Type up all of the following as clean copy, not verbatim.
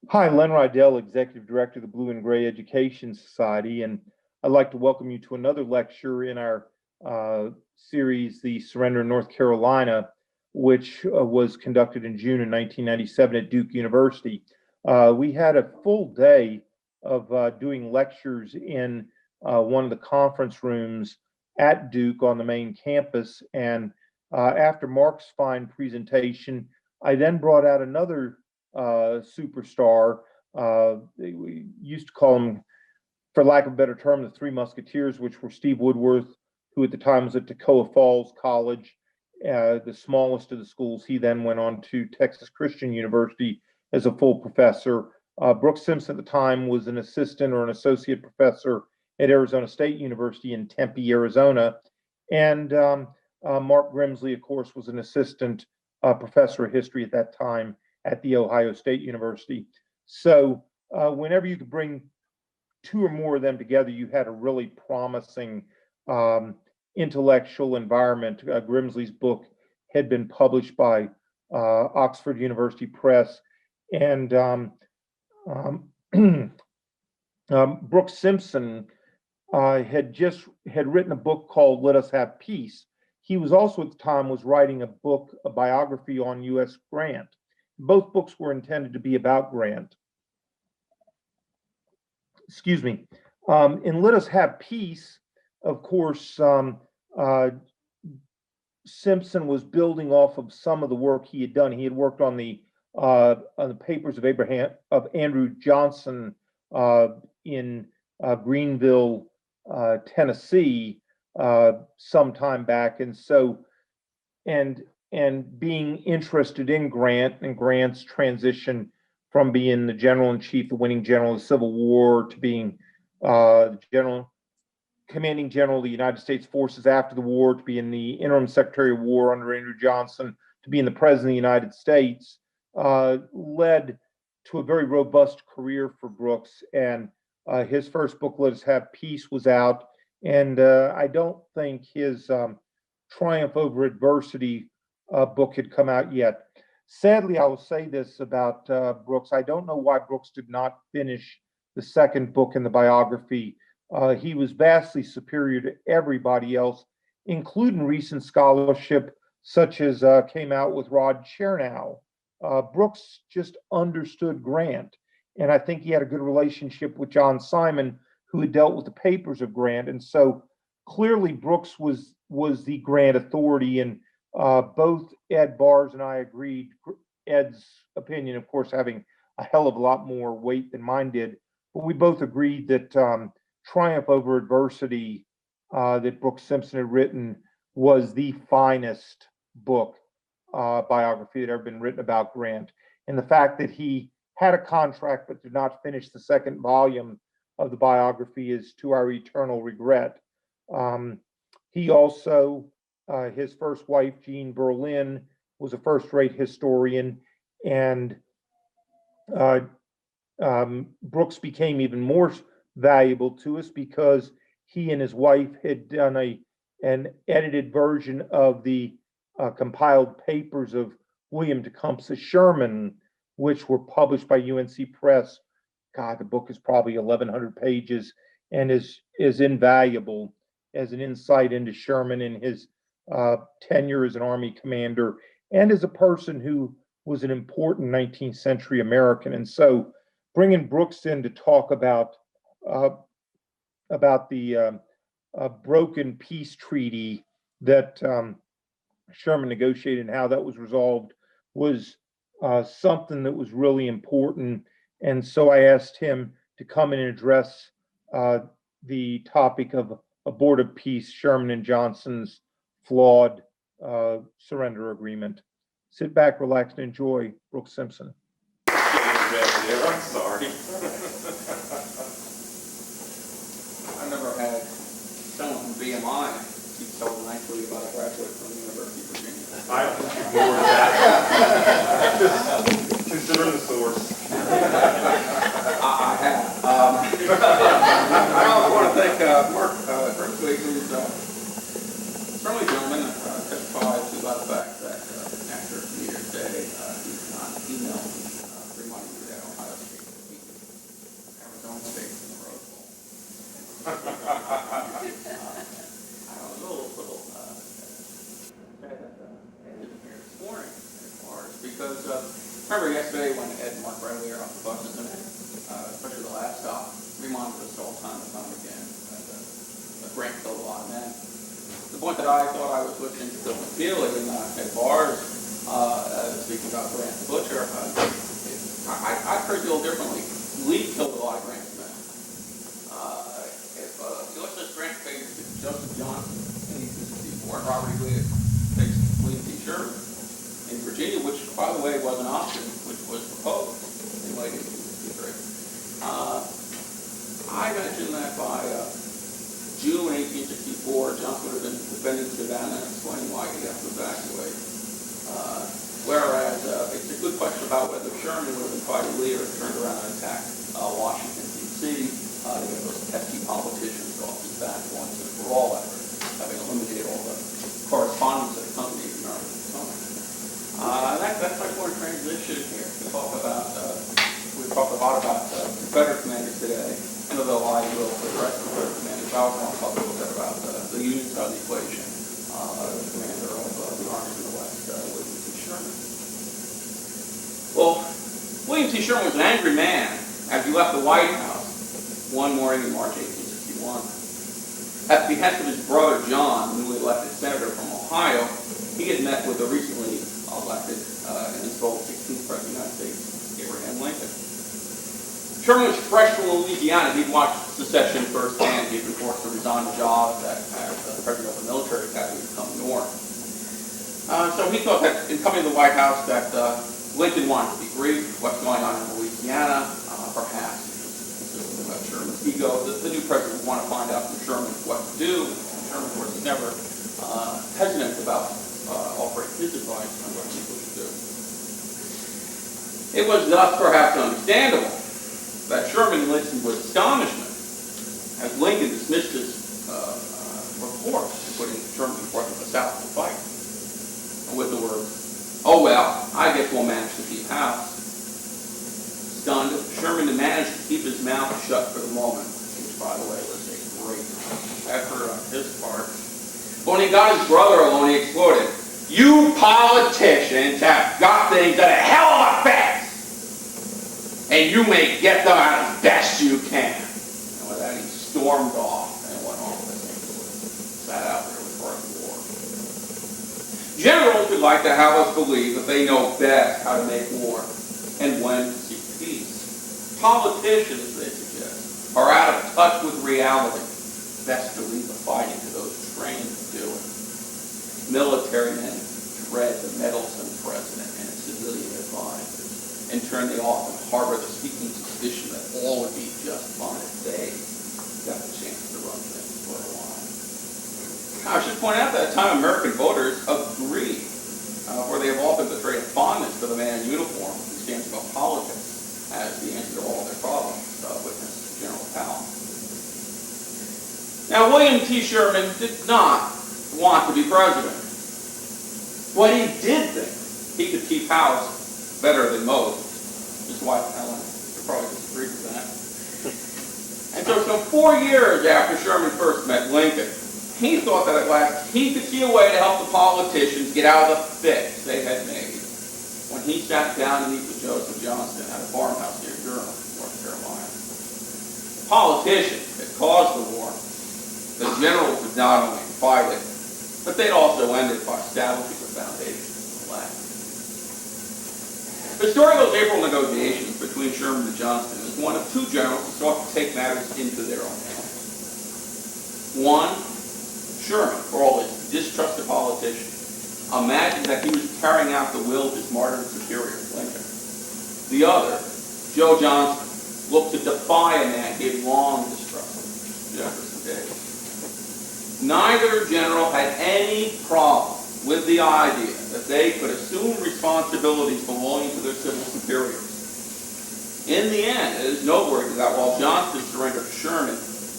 Hi, Len Rydell, Executive Director of the Blue and Gray Education Society, and I'd like to welcome you to another lecture in our series, The Surrender in North Carolina, which was conducted in June of 1997 at Duke University. We had a full day of doing lectures in one of the conference rooms at Duke on the main campus, and after Mark's fine presentation, I then brought out another superstar. We used to call them, for lack of a better term, the Three Musketeers, which were Steve Woodworth, who at the time was at Toccoa Falls College, the smallest of the schools. He then went on to Texas Christian University as a full professor. Brooks Sympson at the time was an assistant or an associate professor at Arizona State University in Tempe, Arizona. And Mark Grimsley, of course, was an assistant professor of history at that time at the Ohio State University. So whenever you could bring two or more of them together, you had a really promising intellectual environment. Grimsley's book had been published by Oxford University Press, and Brooks Sympson had written a book called Let Us Have Peace. He was also at the time was writing a biography on U.S. Grant. Both books were intended to be about Grant. Excuse me. In Let Us Have Peace, of course, Sympson was building off of some of the work he had done. He had worked on the papers of Andrew Johnston in Greenville, Tennessee, some time back, and being interested in Grant and Grant's transition from being the general-in-chief, the winning general of the Civil War, to being commanding general of the United States forces after the war, to being the interim Secretary of War under Andrew Johnston, to being the President of the United States, led to a very robust career for Brooks. And his first book, Let Us Have Peace, was out, and I don't think his Triumph Over Adversity book had come out yet. Sadly, I will say this about Brooks. I don't know why Brooks did not finish the second book in the biography. He was vastly superior to everybody else, including recent scholarship such as came out with Rod Chernow. Brooks just understood Grant, and I think he had a good relationship with John Simon, who had dealt with the papers of Grant. And so clearly Brooks was the Grant authority, and both Ed Bars and I agreed, Ed's opinion, of course, having a hell of a lot more weight than mine did, but we both agreed that Triumph Over Adversity that Brooks Sympson had written was the finest book biography that had ever been written about Grant. And the fact that he had a contract but did not finish the second volume of the biography is to our eternal regret. He also, his first wife, Jean Berlin, was a first-rate historian, and Brooks became even more valuable to us because he and his wife had done an edited version of the compiled papers of William Tecumseh Sherman, which were published by UNC Press. God, the book is probably 1,100 pages and is invaluable as an insight into Sherman and his tenure as an Army commander and as a person who was an important 19th century American. And so bringing Brooks in to talk about the broken peace treaty that Sherman negotiated and how that was resolved was something that was really important. And so I asked him to come in and address the topic of abortive peace, Sherman and Johnston's flawed surrender agreement. Sit back, relax, and enjoy Brooks Sympson. I'm sorry. I never had someone from BMI speak so nicely about a graduate from the University of Virginia. I appreciate more of that. Consider the source. I have. I also want to thank Mark Grimsley, who's certainly a gentleman, testified to the fact that after New Year's Day, he was not emailed reminding me that buses in it, especially the last stop, reminded us all time and time again that Grant killed a lot of men. The point that I thought I was listening to Bill McFeely at bars, speaking about Grant the Butcher, I heard it a little differently. Lee killed a lot of Grant's men. If you look at Grant faced Joseph Johnston in 1864, and Robert E. Lee faced William T. Sherman in Virginia, which, by the way, was an option which was proposed in late 1863. I mentioned that by June 1864, Johnston would have been defending Savannah and explaining why he had to evacuate. Whereas it's a good question about whether Sherman would have been fighting Lee or turned around and attacked Washington, D.C. To get those pesky politicians off his back once and for all, after having eliminated all the correspondence that accompanied the American Summer. That's my point of transition here to talk about, we've talked a lot about Confederate commanders today, and although I will address Confederate commanders, I also want to talk a little bit about the Union side of the equation, the commander of the armies in the West, William T. Sherman. Well, William T. Sherman was an angry man as he left the White House one morning in March 1861. At the behest of his brother John, newly elected senator from Ohio, he had met with the recently elected and installed 16th President of the United States, Abraham Lincoln. Sherman was fresh from Louisiana. He'd watched secession firsthand. He'd been forced to resign the job as the president of the military academy to come north. So he thought that in coming to the White House that Lincoln wanted to be briefed what's going on in Louisiana, perhaps about Sherman's ego. The new president would want to find out from Sherman what to do. And Sherman, of course, was never hesitant about offering his advice on what people should do. It was thus perhaps understandable that Sherman listened with astonishment as Lincoln dismissed his report, putting Sherman before the South to fight, and with the words, "Oh well, I guess we'll manage to keep house." Stunned, Sherman managed to keep his mouth shut for the moment, which, by the way, was a great effort on his part. But when he got his brother alone, he exploded. "You politicians have got things at a hell of a pace, and you may get them out as best you can." And with that, he stormed off and went off to St. Louis. Sat out there with part of the war. Generals would like to have us believe that they know best how to make war and when to seek peace. Politicians, they suggest, are out of touch with reality. Best to leave the fighting to those trained to do it. Military men dread the meddlesome president and his civilian advisors. In turn, they often harbor the sneaking suspicion that all would be just fine if they got the chance to run things for a while. Now, I should point out that at the time American voters agreed, for they have often betrayed a fondness for the man in uniform who stands above politics as the answer to all their problems, witness General Powell. Now, William T. Sherman did not want to be president. But he did think he could keep house better than most. His wife, Ellen, would probably disagree with that. And so some 4 years after Sherman first met Lincoln, he thought that at last he could see a way to help the politicians get out of the fix they had made when he sat down to meet with Joseph Johnston at a farmhouse near Durham, North Carolina. The politicians had caused the war. The generals would not only fight it, but they'd also end it by establishing the foundation of the left. The story of those April negotiations between Sherman and Johnston is one of two generals who sought to take matters into their own hands. One, Sherman, for all his distrust of politicians, imagined that he was carrying out the will of his martyred superior, Lincoln. The other, Joe Johnston, looked to defy a man he had long distrusted, Jefferson Davis. Neither general had any problem with the idea that they could assume responsibilities belonging to their civil superiors. In the end, it is noteworthy that while Johnston surrendered to Sherman,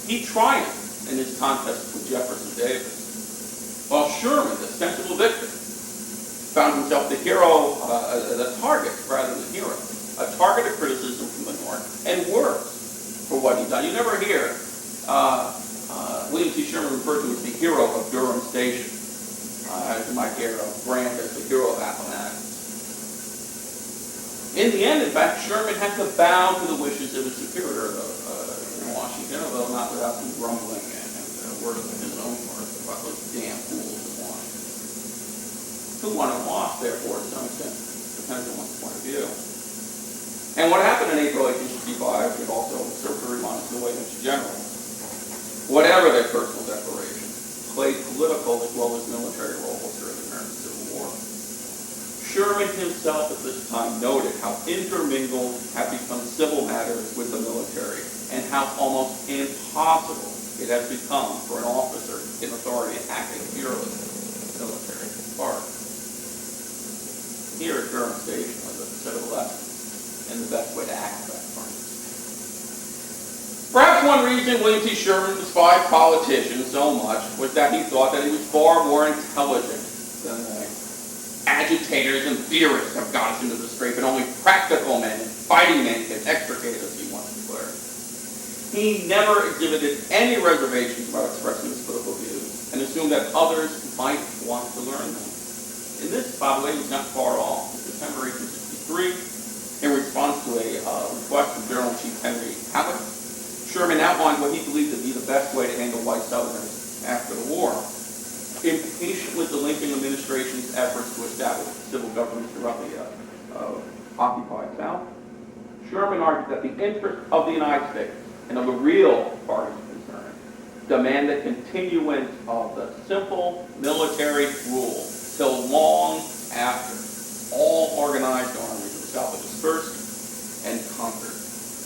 he triumphed in his contest with Jefferson Davis. While Sherman, the sensible victor, found himself the hero, the target rather than the hero, a target of criticism from the North, and worse for what he'd done. You never hear William T. Sherman referred to as the hero of Durham Station, as you might hear of Grant as the hero of Appomattox. In the end, in fact, Sherman had to bow to the wishes of his superior in Washington, although not without some grumbling and words of his own words about those damn fools in Washington. Who won and lost, therefore, to some extent, depends on one's point of view. And what happened in April 1865 should also serve to remind us of the way in which generals, whatever their personal declarations, played political as well as military roles during the American Civil War. Sherman himself at this time noted how intermingled have become civil matters with the military and how almost impossible it has become for an officer in authority acting purely military part. Here at Sherman Station was a set of lessons and the best way to act that part. Perhaps one reason William T. Sherman despised politicians so much was that he thought that he was far more intelligent than they. Agitators and theorists have got us into the scrape, and only practical men and fighting men can extricate us, he once declared. He never exhibited any reservations about expressing his political views, and assumed that others might want to learn them. And this, by the way, was not far off. In September 1863, in response to a request from General Chief Henry Halleck, Sherman outlined what he believed to be the best way to handle white Southerners after the war. Impatient with the Lincoln administration's efforts to establish civil government throughout the occupied South, Sherman argued that the interests of the United States and of the real parties concerned demand the continuance of the simple military rule till long after all organized armies of the South are dispersed and conquered.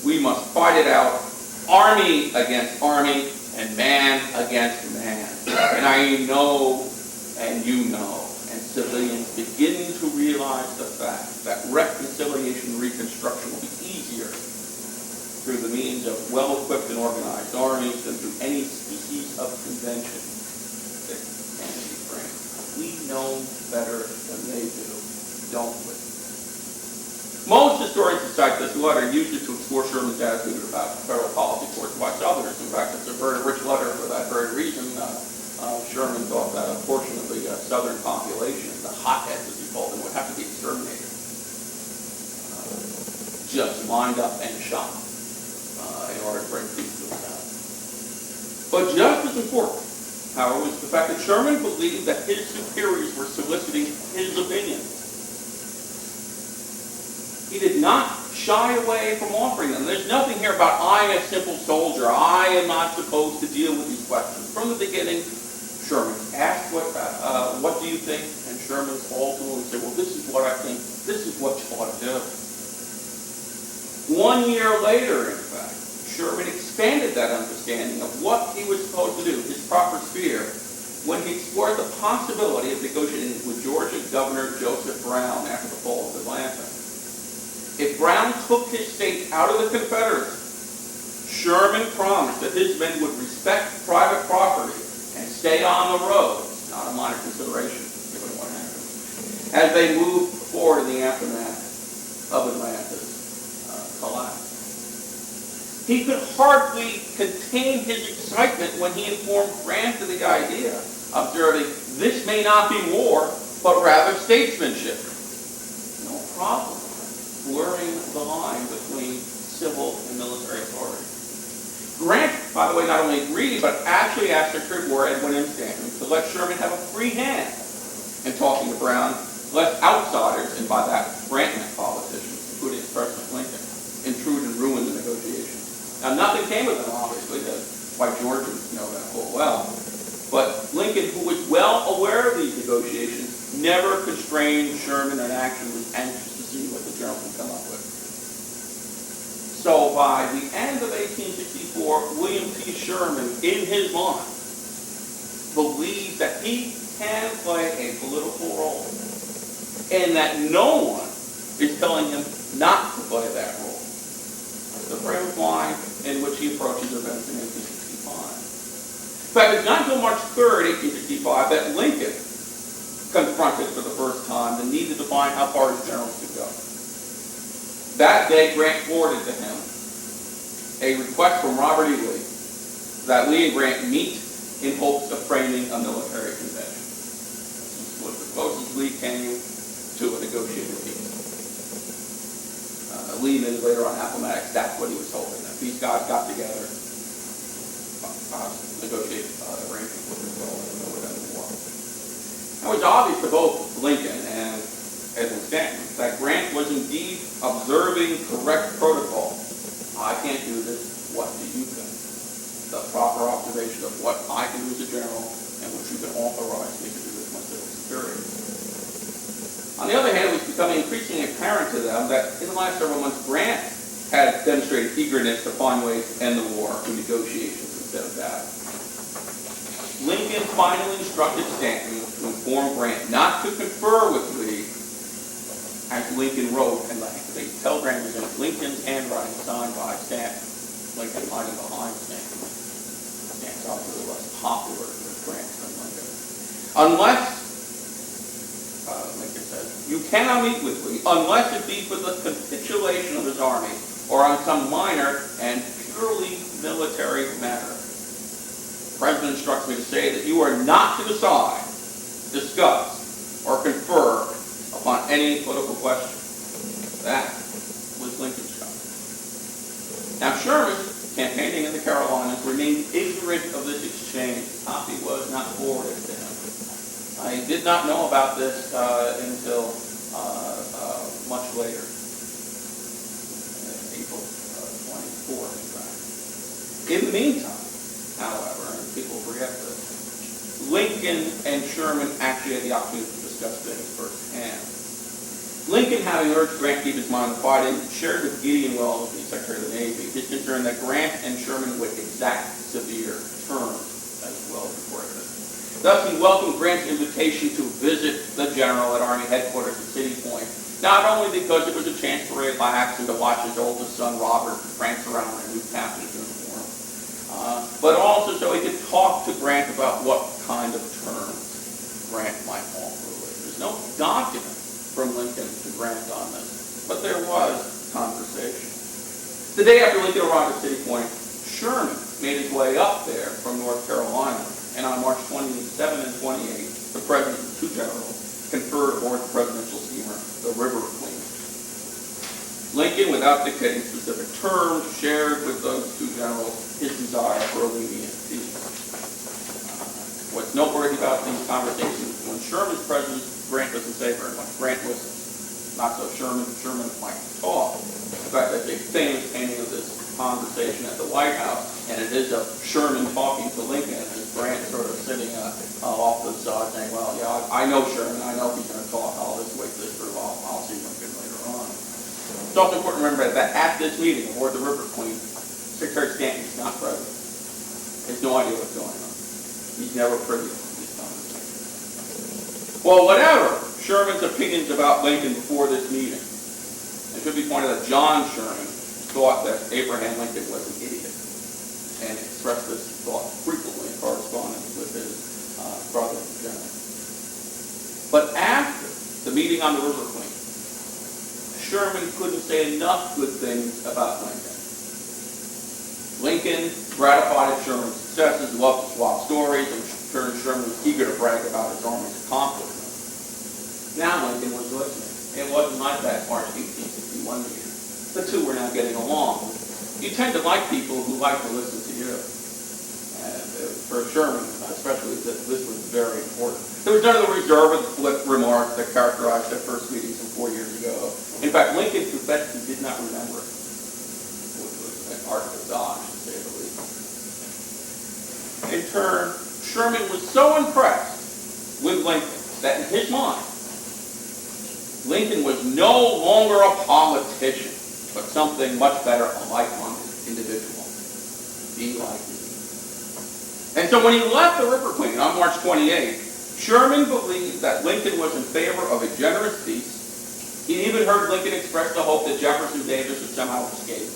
We must fight it out, army against army, and man against man. And I know, and you know, and civilians begin to realize the fact that reconciliation and reconstruction will be easier through the means of well-equipped and organized armies than through any species of convention that can be framed. We know better than they do, don't we? Most historians who cite this letter use it to explore Sherman's attitude about federal policy towards white Southerners. In fact, it's a very rich letter for that very reason. Sherman thought that a portion of the Southern population, the hotheads as he called them, would have to be exterminated. Just lined up and shot in order to bring peace to the South. But just as important, however, was the fact that Sherman believed that his superiors were soliciting his opinion. He did not shy away from offering them. There's nothing here about, I'm a simple soldier, I am not supposed to deal with these questions. From the beginning, Sherman asked, what do you think? And Sherman's ultimately said, well, this is what I think, this is what you ought to do. 1 year later, in fact, Sherman expanded that understanding of what he was supposed to do, his proper sphere, when he explored the possibility of negotiating with Georgia Governor Joseph Brown after the fall of Atlanta. If Brown took his state out of the Confederacy, Sherman promised that his men would respect private property and stay on the road, not a minor consideration, given what happened, as they moved forward in the aftermath of Atlanta's collapse. He could hardly contain his excitement when he informed Grant of the idea, observing, this may not be war, but rather statesmanship. No problem. Blurring the line between civil and military authority. Grant, by the way, not only agreed, but actually asked Secretary of War Edwin M. Stanton to let Sherman have a free hand in talking to Brown, lest outsiders, and by that Grant meant politicians, including President Lincoln, intrude and ruin the negotiations. Now, nothing came of them, obviously. The white Georgians know that full well. But Lincoln, who was well aware of these negotiations, never constrained Sherman and actually was anxious to see what the general would come up with. So by the end of 1864, William T. Sherman, in his mind, believed that he can play a political role and that no one is telling him not to play that role. That's the frame of mind in which he approaches events in 1865. In fact, it's not until March 3rd, 1865, that Lincoln confronted for the first time the need to define how far his generals could go. That day, Grant forwarded to him a request from Robert E. Lee that Lee and Grant meet in hopes of framing a military convention. This was the closest Lee came to a negotiated peace. Lee admitted later on Appomattox, that's what he was hoping, that these guys got together, negotiate arrangement with the war. It was obvious to both Lincoln and Edwin Stanton that Grant was indeed observing correct protocol. I can't do this, what do you think? The proper observation of what I can do as a general and what you can authorize me to do as my civil superior. On the other hand, it was becoming increasingly apparent to them that in the last several months, Grant had demonstrated eagerness to find ways to end the war through negotiations instead of battle. Lincoln finally instructed Stanton to inform Grant not to confer with Lee, as Lincoln wrote, and the telegram was in Lincoln's handwriting, signed by Stanton. Lincoln hiding behind Stanton. Stanton's obviously less popular with Grant than Lincoln. Unless, Lincoln says, you cannot meet with Lee unless it be for the capitulation of his army or on some minor and purely military matter. The President instructs me to say that you are not to decide, discuss, or confer upon any political question. That was Lincoln's job. Now Sherman, campaigning in the Carolinas, remained ignorant of this exchange. The copy was not forwarded to him. I did not know about this until much later, April 24th, in fact. In the meantime, however, and people forget this, Lincoln and Sherman actually had the opportunity to discuss things firsthand. Lincoln, having urged Grant to keep his mind on fighting, shared with Gideon Welles, the Secretary of the Navy, his concern that Grant and Sherman would exact severe terms as well before it. Thus, he welcomed Grant's invitation to visit the general at Army headquarters at City Point, not only because it was a chance to relax and to watch his oldest son, Robert, prance around in a new captain's uniform, but also so he could talk to Grant about what kind of terms Grant might offer. There's no document from Lincoln to Grant on this, but there was conversation. The day after Lincoln arrived at City Point, Sherman made his way up there from North Carolina, and on March 27 and 28, the President and two generals conferred aboard the presidential steamer, the River Queen. Lincoln, without dictating specific terms, shared with those two generals his desire for a lenient peace. What's noteworthy about these conversations, when Sherman's president, Grant doesn't say very much. Grant listens. Not so Sherman. Sherman might talk. In fact, there's a famous painting of this conversation at the White House, and it is of Sherman talking to Lincoln, and Grant sort of sitting off to the side saying, well, yeah, I know Sherman. I know he's going to talk. I'll just wait this through. I'll see Lincoln later on. It's also important to remember that at this meeting aboard the River Queen, Secretary Stanton is not present. He has no idea what's going on. He's never privy to these conversations. Well, whatever Sherman's opinions about Lincoln before this meeting, it should be pointed out that John Sherman thought that Abraham Lincoln was an idiot, and expressed this thought frequently in correspondence with his brother, the general. But after the meeting on the River Queen, Sherman couldn't say enough good things about Lincoln. Lincoln gratified at Sherman's successes, loved to swap stories, and Sherman was eager to brag about his army's accomplishments. Now Lincoln was listening. It wasn't like that March 1861 meeting. The two were now getting along. You tend to like people who like to listen to you. And for Sherman, especially, this was very important. There was none of the reserve and flip remarks that characterized their first meetings from 4 years ago. In fact, Lincoln confessed he did not remember it, which was an art of dodge, to say the least. In turn, Sherman was so impressed with Lincoln that in his mind, Lincoln was no longer a politician, but something much better, a like-minded individual. Be like me. And so when he left the River Queen on March 28th, Sherman believed that Lincoln was in favor of a generous peace. He even heard Lincoln express the hope that Jefferson Davis would somehow escape.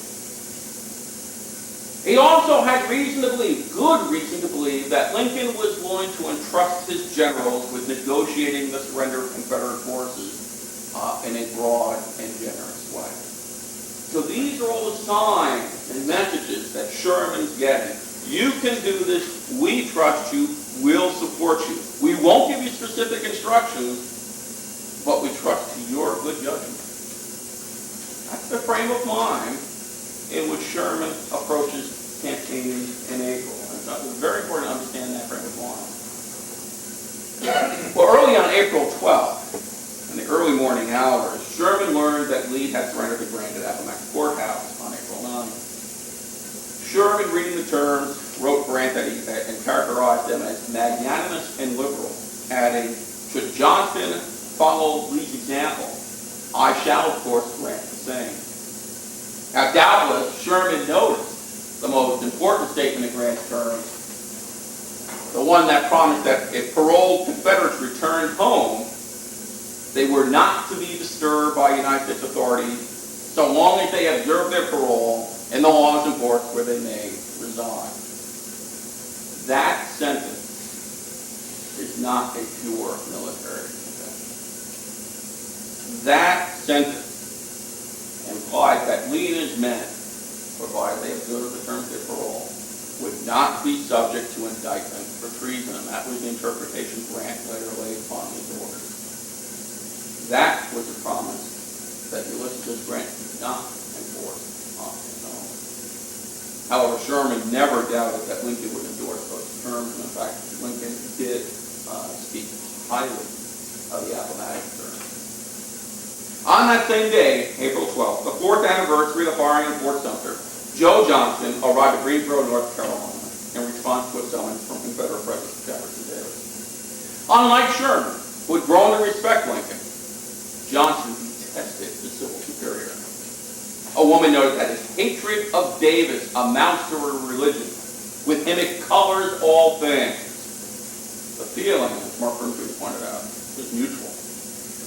He also had reason to believe, good reason to believe, that Lincoln was going to entrust his generals with negotiating the surrender of Confederate forces in a broad and generous way. So these are all the signs and messages that Sherman's getting. You can do this. We trust you. We'll support you. We won't give you specific instructions, but we trust to your good judgment. That's the frame of mind in which Sherman approaches campaigning in April. And so it's very important to understand that frame of mind. Well, early on April 12th, in the early morning hours, Sherman learned that Lee had surrendered to Grant at Appomattox Courthouse on April 9th. Sherman, reading the terms, wrote Grant that and characterized them as magnanimous and liberal, adding, should Johnston follow Lee's example, I shall, of course, grant the same. Now, doubtless, Sherman noticed the most important statement in Grant's terms, the one that promised that if paroled Confederates returned home, they were not to be disturbed by United States authorities so long as they observed their parole and the laws in force where they may reside. That sentence is not a pure military sentence. That sentence implies that Lee and his men, provided they observed the terms of their parole, would not be subject to indictment for treason, and that was the interpretation Grant later laid upon his orders. That was a promise that Ulysses Grant did not enforce on his own. However, Sherman never doubted that Lincoln would endorse those terms, and in fact, Lincoln did speak highly of the Appomattox terms. On that same day, April 12th, the 4th anniversary of the firing of Fort Sumter, Joe Johnston arrived at Greensboro, North Carolina, in response to a summons from Confederate President Jefferson Davis. Unlike Sherman, who had grown to respect Lincoln, Johnston detested his civil superior. A woman noted that his hatred of Davis amounts to a religion. With him it colors all things. The feeling, as Mark Brimfield pointed out, was mutual.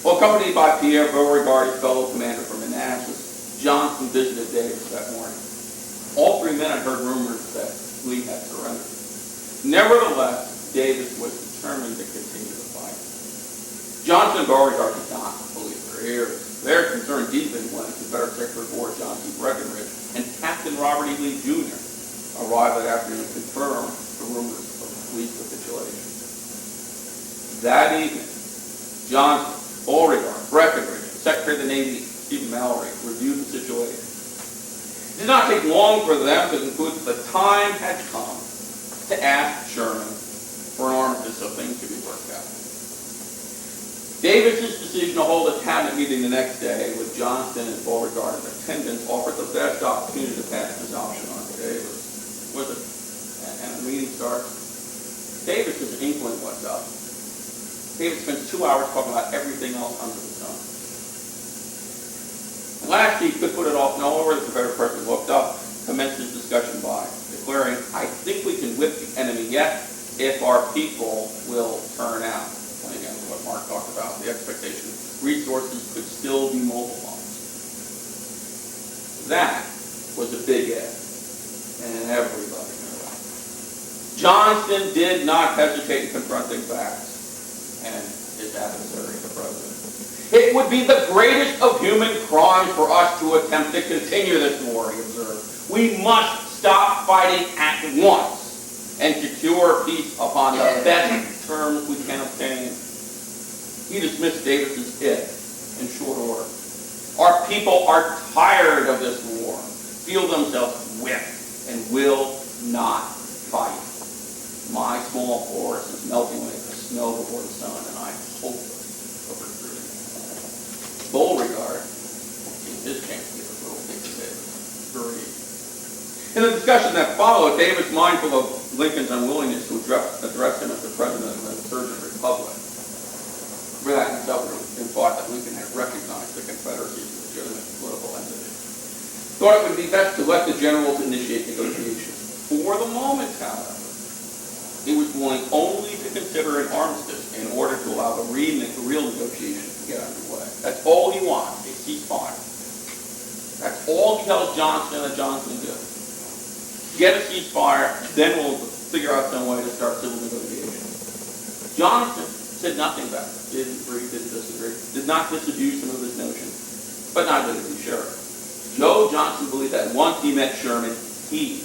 Well, accompanied by Pierre Beauregard, his fellow commander from Manassas, Johnston visited Davis that morning. All three men had heard rumors that Lee had surrendered. Nevertheless, Davis was determined to continue the fight. Johnston and Beauregard did not believe their ears. Their concern deepened when Confederate Secretary of War John C. Breckinridge and Captain Robert E. Lee, Jr. arrived that afternoon to confirm the rumors of Lee's capitulation. That evening, Johnston, Beauregard, Breckinridge, and Secretary of the Navy Stephen Mallory reviewed the situation. It did not take long for them to conclude that the time had come to ask Sherman for an armistice so things could be worked out. Davis's decision to hold a cabinet meeting the next day with Johnston and Beauregard in attendance offered the best opportunity to pass this option on to Davis. Was it? And the meeting starts. Davis is inkling what's up. Davis spends 2 hours talking about everything else under the sun. Last, he could put it off no longer. The Confederate president looked up, commenced his discussion by declaring, I think we can whip the enemy yet if our people will turn out. And again, what Mark talked about, the expectation resources could still be mobilized. That was a big if, and everybody knew it. Johnston did not hesitate in confronting facts and his adversary, the president. It would be the greatest of human crimes for us to attempt to continue this war, he observed. We must stop fighting at once and secure peace upon the best terms we can obtain. He dismissed Davis's if in short order. Our people are tired of this war, feel themselves whipped, and will not fight. My small force is melting like the snow before the sun, and I hope of recruiting. Beauregard, in his chance to give a little thing to Davis, agreed. In the discussion that followed, Davis, mindful of Lincoln's unwillingness to address him as the president of an insurgent republic, for that himself implied that Lincoln had recognized the Confederacy as a legitimate political entity, thought it would be best to let the generals initiate negotiations. For the moment, however, he was willing only to consider an armistice in order to allow the real negotiations to get underway. That's all he wanted, a ceasefire. That's all he tells Johnston that Johnston do. Get a ceasefire, then we'll figure out some way to start civil negotiations. Johnston said nothing about it. Didn't agree, didn't disagree, did not disabuse him of his notion, but neither did he Sherman. Joe Johnston believed that once he met Sherman, he,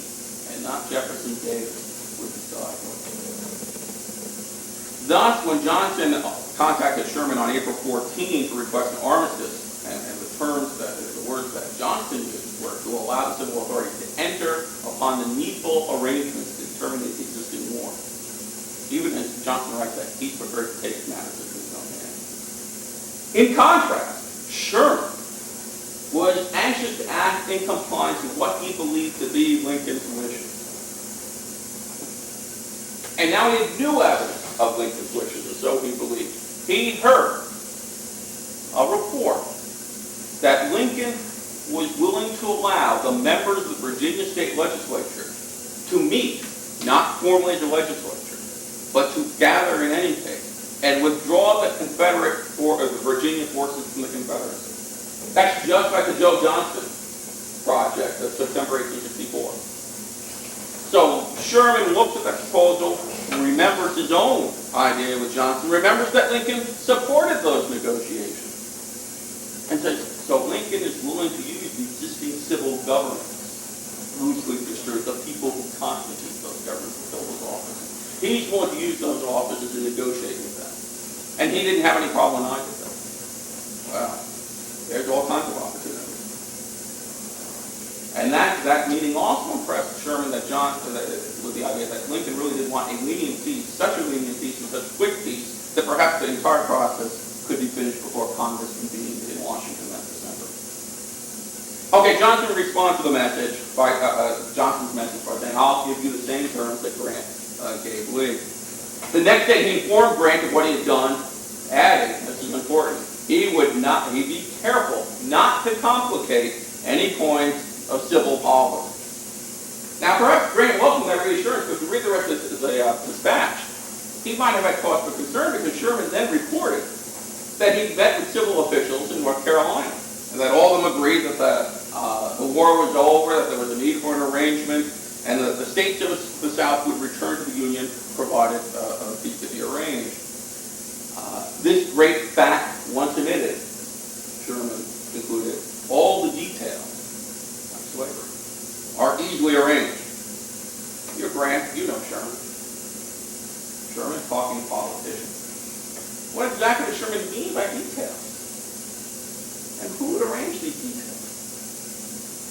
and not Jefferson Davis, would decide. Thus, when Johnston contacted Sherman on April 14 to request an armistice and the terms that it the words that Johnston used were to allow the civil authority to enter upon the needful arrangements to terminate the existing war. Even as Johnston writes that, he's prepared to take matters into his own hands. In contrast, Sherman was anxious to act in compliance with what he believed to be Lincoln's wishes. And now he had new evidence of Lincoln's wishes, or so he believed. He heard a report that Lincoln was willing to allow the members of the Virginia State Legislature to meet, not formally as a legislature, but to gather in any case, and withdraw the Confederate or the Virginia forces from the Confederacy. That's just like the Joe Johnston project of September 1864. So Sherman looks at that proposal, remembers his own idea with Johnston, remembers that Lincoln supported those negotiations, and says, so Lincoln is willing to use the existing civil governments, loosely construed, the people who constitute those governments to fill those offices. He's willing to use those offices to negotiate with them. And he didn't have any problem either. Well, there's all kinds of opportunities. And that meeting also impressed Sherman with the idea that Lincoln really did want a lenient peace, such a lenient peace and such quick peace that perhaps the entire process could be finished before Congress convened in Washington that December. Okay, Johnston responds to the message by Johnston's message by saying, "I'll give you the same terms that Grant gave Lee." The next day, he informed Grant of what he had done, adding, this is important, he'd be careful not to complicate any points of civil policy. Now, perhaps Grant welcomed that reassurance, but if you read the rest of the dispatch, he might have had cause for concern because Sherman then reported that he met with civil officials in North Carolina, and that all of them agreed that the war was over, that there was a need for an arrangement, and that the states of the South would return to the Union provided peace could be arranged. This great fact, once admitted, Sherman concluded, all the details slavery are easily arranged. You're Grant, you know Sherman. Sherman talking politician. What exactly does Sherman mean by details? And who would arrange these details?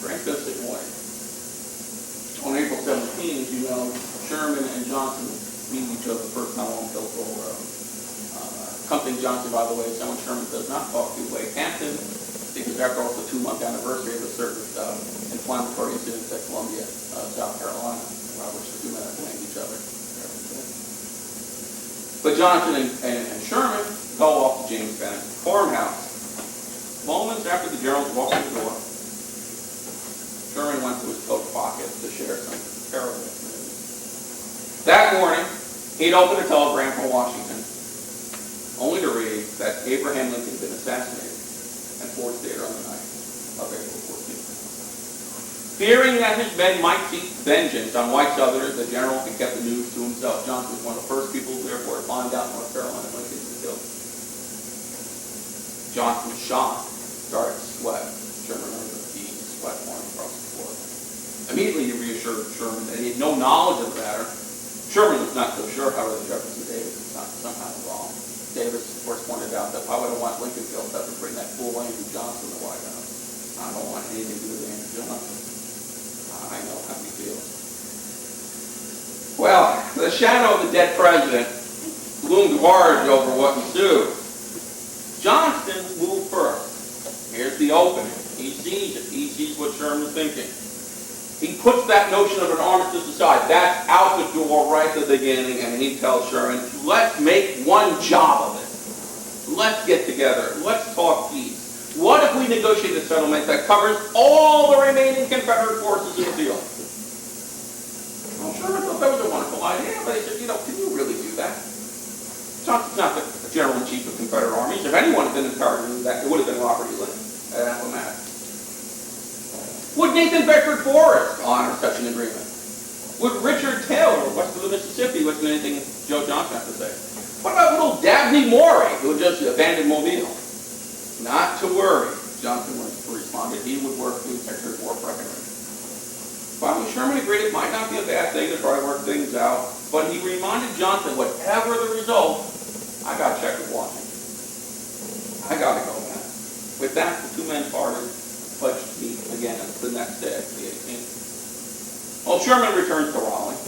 Grant's going to say why. On April 17, as you know, Sherman and Johnston meet each other the first time on Hillsborough Road. Accompanying Johnston, by the way, is someone Sherman does not talk to, Wade Hampton, because after all, it's the 2-month anniversary of a certain inflammatory incidents at Columbia, South Carolina, which the two men have blamed each other. But Johnston and Sherman go off to James Bennett's farmhouse. Moments after the generals walked in the door, Sherman went to his coat pocket to share some terrible news. That morning, he'd opened a telegram from Washington, only to read that Abraham Lincoln had been assassinated and forced there on the night of April 14th. Fearing that his men might seek vengeance on white Southerners, the general had kept the news to himself. Johnston was one of the first people, therefore, to find out North Carolina Lincoln was killed. Johnston's shock started to sweat. Sherman remembered the sweat pouring across the floor. Immediately, he reassured Sherman that he had no knowledge of the matter. Sherman was not so sure, however, that Jefferson Davis was not somehow involved. Davis, of course, pointed out that I would have wanted Lincoln killed to bring that fool Andrew Johnson to the White House. I don't want anything to do with Andrew Johnson. I know how he feels. Well, the shadow of the dead president loomed large over what ensued. Johnston moved first. Here's the opening. He sees it. He sees what Sherman's thinking. He puts that notion of an armistice aside. That's out the door right at the beginning, and he tells Sherman, let's make one job of it. Let's get together. Let's talk peace. What if we negotiate a settlement that covers all the remaining Confederate forces in the field? Well, Sherman thought that was a wonderful idea, but he said, can you really do that? Johnston's not the general-in-chief of Confederate armies. If anyone had been empowered to do that, it would have been Robert E. Lee at Appomattox. Would Nathan Bedford Forrest honor such an agreement? Would Richard Taylor, west of the Mississippi, listen to anything Joe Johnston has to say? What about little Dabney Morey, who just abandoned Mobile? Not to worry, Johnston responded. He would work the Secretary of War Breckinridge. Finally, Sherman agreed it might not be a bad thing to try to work things out, but he reminded Johnston, whatever the result, I got to check with Washington. I got to go, man. With that, the two men parted, pledged again the next day, the 18th. Well, Sherman returns to Raleigh,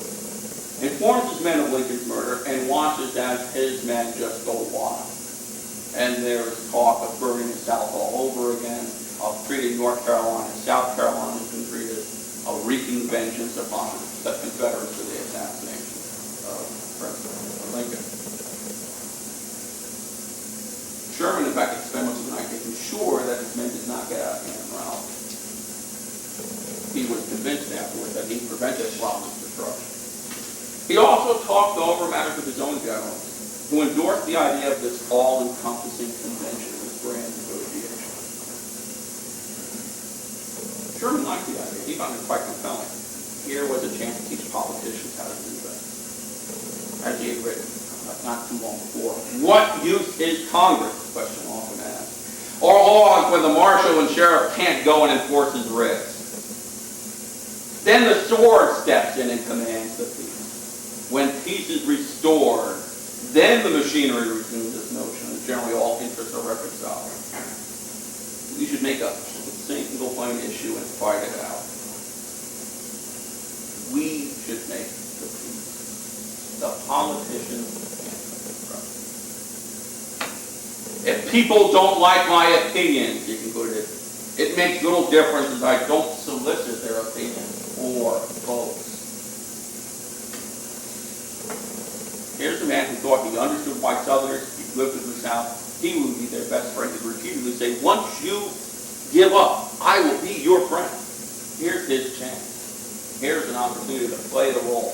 informs his men of Lincoln's murder, and watches as his men just go wild. And there's talk of burning the South all over again, of treating North Carolina and South Carolina as been treated, of wreaking vengeance upon the Confederates for the assassination of President Lincoln. Sherman, in fact, spent most of the night making sure that his men did not get out of hand in Raleigh. He was convinced afterwards that he prevented Raleigh's destruction. He also talked over matters with his own generals, who endorsed the idea of this all-encompassing convention, this grand negotiation. Sherman liked the idea. He found it quite compelling. Here was a chance to teach politicians how to do that. As he had written not too long before. What use is Congress? The question often asked. Or laws when the marshal and sheriff can't go and enforce his writs. Then the sword steps in and commands the peace. When peace is restored, then the machinery resumes its motion, and generally all interests are reconciled. We should make a single plain issue and fight it out. We should make the peace. The politicians can't. If people don't like my opinions, he concluded, it makes little difference as I don't solicit their opinions or votes. Here's a man who thought he understood white Southerners, he lived in the South, he would be their best friend. He would repeatedly say, once you give up, I will be your friend. Here's his chance. Here's an opportunity to play the role,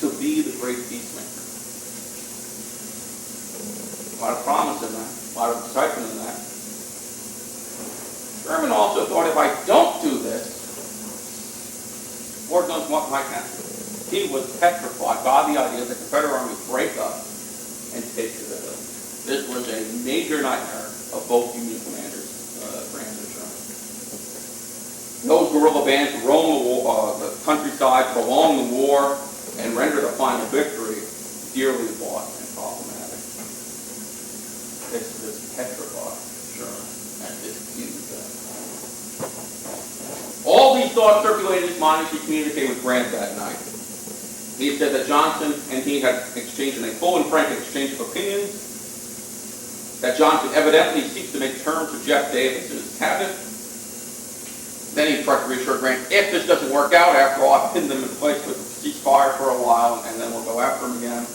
to be the great peacemaker. A lot of promise in that, a lot of excitement in that. Sherman also thought if I don't do this, Lord knows what might happen. He was petrified by the idea that the Confederate Army would break up and take to the hill. This was a major nightmare of both Union commanders, Grant and Sherman. Those guerrilla bands roamed the countryside, prolonged the war, and rendered a final victory dearly bought and problematic. This petrified Sherman at this huge event. All these thoughts circulated in his mind as he communicated with Grant that night. He said that Johnston and he had exchanged in a full and frank exchange of opinions, that Johnston evidently seeks to make terms with Jeff Davis in his cabinet. Then he tried to reassure Grant, if this doesn't work out, after all, I've pinned them in place with a ceasefire for a while, and then we'll go after them again.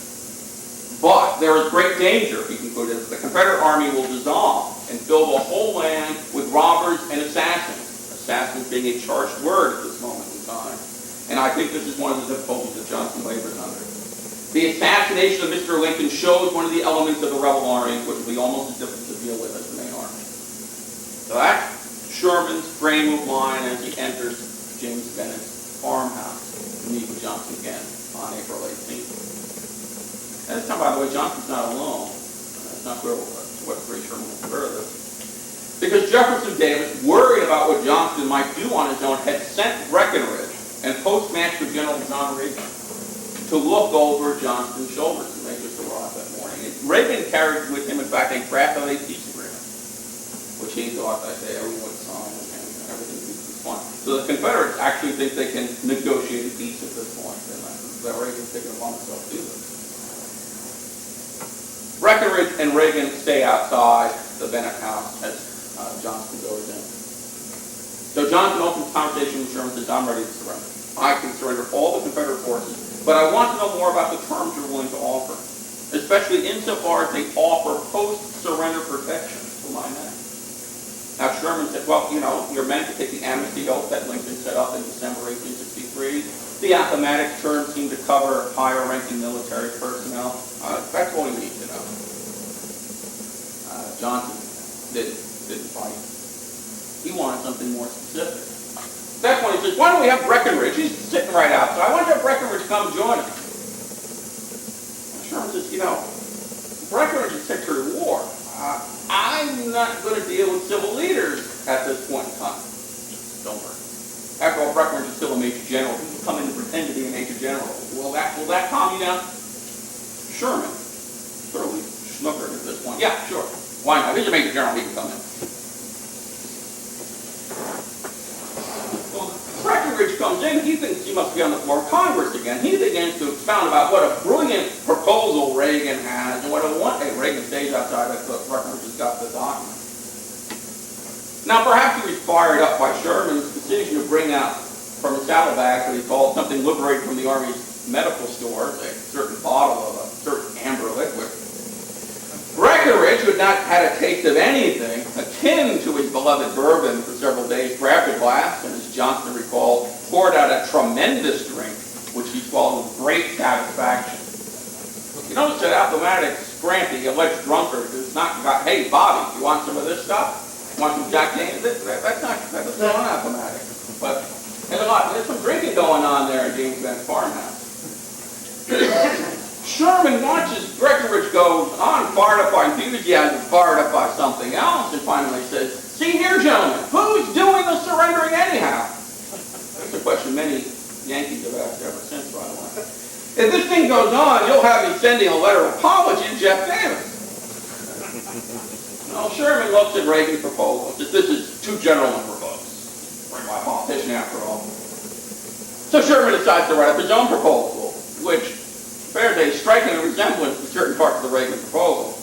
But there is great danger, he concluded, that the Confederate Army will dissolve and fill the whole land with robbers and assassins. Assassins being a charged word at this moment in time. And I think this is one of the difficulties that Johnston labors under. The assassination of Mr. Lincoln shows one of the elements of the rebel army which will be almost as difficult to deal with as the main army. So that's Sherman's frame of mind as he enters James Bennett's farmhouse to meet with Johnston again on April 18th. And this time, by the way, Johnston's not alone. It's not clear what degree Sherman will consider this. Because Jefferson Davis, worried about what Johnston might do on his own, had sent Breckinridge and Postmaster General John Reagan to look over Johnston's shoulders, and they just arrived that morning. And Reagan carried with him, in fact, a draft of a peace agreement, which he thought that everyone would sign and everything would be fine. So the Confederates actually think they can negotiate a peace at this point, and that Reagan's taking it upon himself to do this. Breckinridge and Reagan stay outside the Bennett house as Johnston goes in. So Johnston opens the conversation with Sherman and says, I'm ready to surrender. I can surrender all the Confederate forces, but I want to know more about the terms you're willing to offer, especially insofar as they offer post-surrender protection for my men. Now Sherman said, well, you know, you're meant to take the amnesty oath that Lincoln set up in December 1863. The Appomattox terms seem to cover higher-ranking military personnel. That's all we need to know. Johnston didn't fight. He wanted something more specific. At that point, he says, why don't we have Breckinridge? He's sitting right outside. Why don't you have Breckinridge come join us? And Sherman says, you know, Breckinridge is Secretary of War. I'm not going to deal with civil leaders at this point in time. Don't worry. After all, Breckinridge is still a Major General. He can come in and pretend to be a Major General. Will that calm you down? Sherman, thoroughly snookered at this point. Yeah, sure. Why not? He's a Major General. He can come in. Breckinridge comes in, he thinks he must be on the floor of Congress again. He begins to expound about what a brilliant proposal Reagan has and what a hey, Reagan stays outside. I thought Breckinridge has got the document. Now, perhaps he was fired up by Sherman's decision to bring out from his saddlebag what he called something liberated from the Army's medical stores, a certain bottle of a certain amber liquid. Breckinridge, who had not had a taste of anything akin to his beloved bourbon for several days, grabbed a glass and, as Johnston recalled, poured out a tremendous drink, which he swallowed with great satisfaction. You notice that Appomattox Scrampy, the alleged drunkard, has not got, hey, Bobby, you want some of this stuff? Want some Jack Daniels? That's not Appomattox. But there's some drinking going on there in James Ben's farmhouse. Sherman watches Breckinridge go on, fired up by enthusiasm, fired up by something else, and finally says, see here, gentlemen, who's doing the surrendering anyhow? That's a question many Yankees have asked ever since, by the way. If this thing goes on, you'll have me sending a letter of apology to Jeff Davis. Well, Sherman looks at Reagan's proposal. This is too general a proposal. We're my politician after all. So Sherman decides to write up his own proposal, which bears a striking resemblance to certain parts of the Reagan proposal.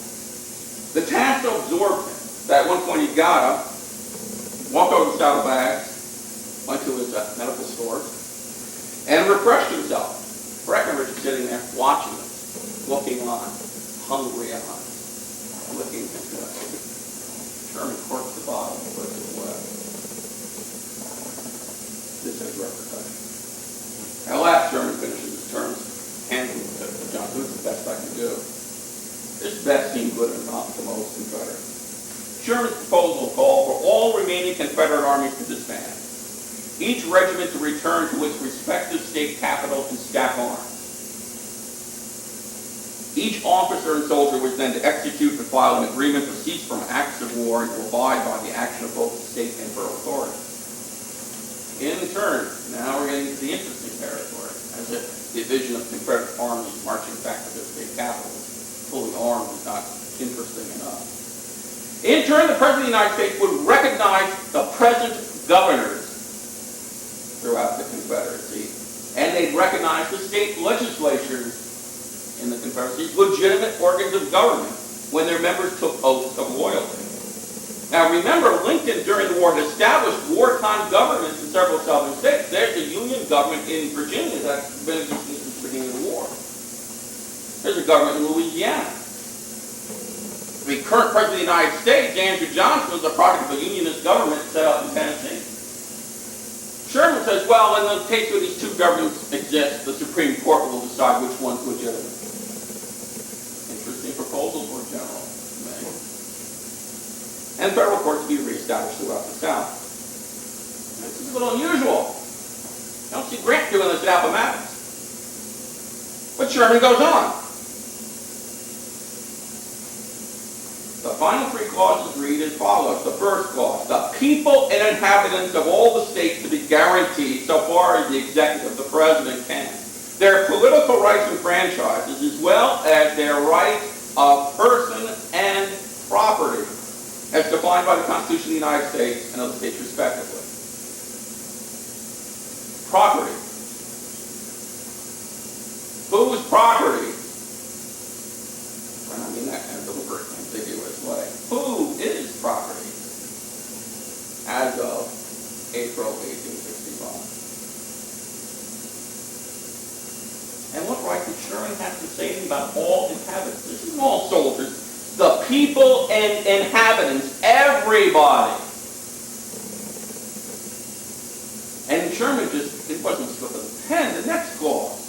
The task absorbed him. That at one point he got up, walked over to the saddlebags, went to his medical store, and refreshed himself. Breckinridge is sitting there watching him, looking on, hungry eyes, looking into it. Sherman corks the bottle and puts it away. This has repercussions. At last, Sherman finishes his terms, handing it to Johnston. This is the best I can do. This best seemed good enough to most Confederates. Sherman's proposal called for all remaining Confederate armies to disband, each regiment to return to its respective state capital and stack arms. Each officer and soldier was then to execute and file an agreement to cease from acts of war and to abide by the action of both the state and federal authorities. In turn, now we're getting to the interesting territory, as if the division of Confederate armies marching back to their state capitals, fully armed, is not interesting enough. In turn, the President of the United States would recognize the present governors throughout the Confederacy, and they'd recognize the state legislatures in the Confederacy as legitimate organs of government when their members took oaths of loyalty. Now remember, Lincoln during the war had established wartime governments in several southern states. There's a Union government in Virginia that's been existing since the beginning of the war. There's a government in Louisiana. The current President of the United States, Andrew Johnston, was a product of a Unionist government set up in Tennessee. Sherman says, well, in the case where these two governments exist, the Supreme Court will decide which one's legitimate. Interesting proposal for a general. And federal courts to be reestablished throughout the South. This is a little unusual. I don't see Grant doing this at Appomattox. But Sherman goes on. The final three clauses read as follows. The first clause, the people and inhabitants of all the states to be guaranteed, so far as the executive, the president, can, their political rights and franchises, as well as their rights of person and property, as defined by the Constitution of the United States and other states respectively. Property. Whose property? I mean that kind of deliberate, ambiguous way. Who is property as of April 1865? And what right did Sherman have to say about all inhabitants? This is all soldiers. The people and inhabitants, everybody. And Sherman it wasn't slip of the pen. The next clause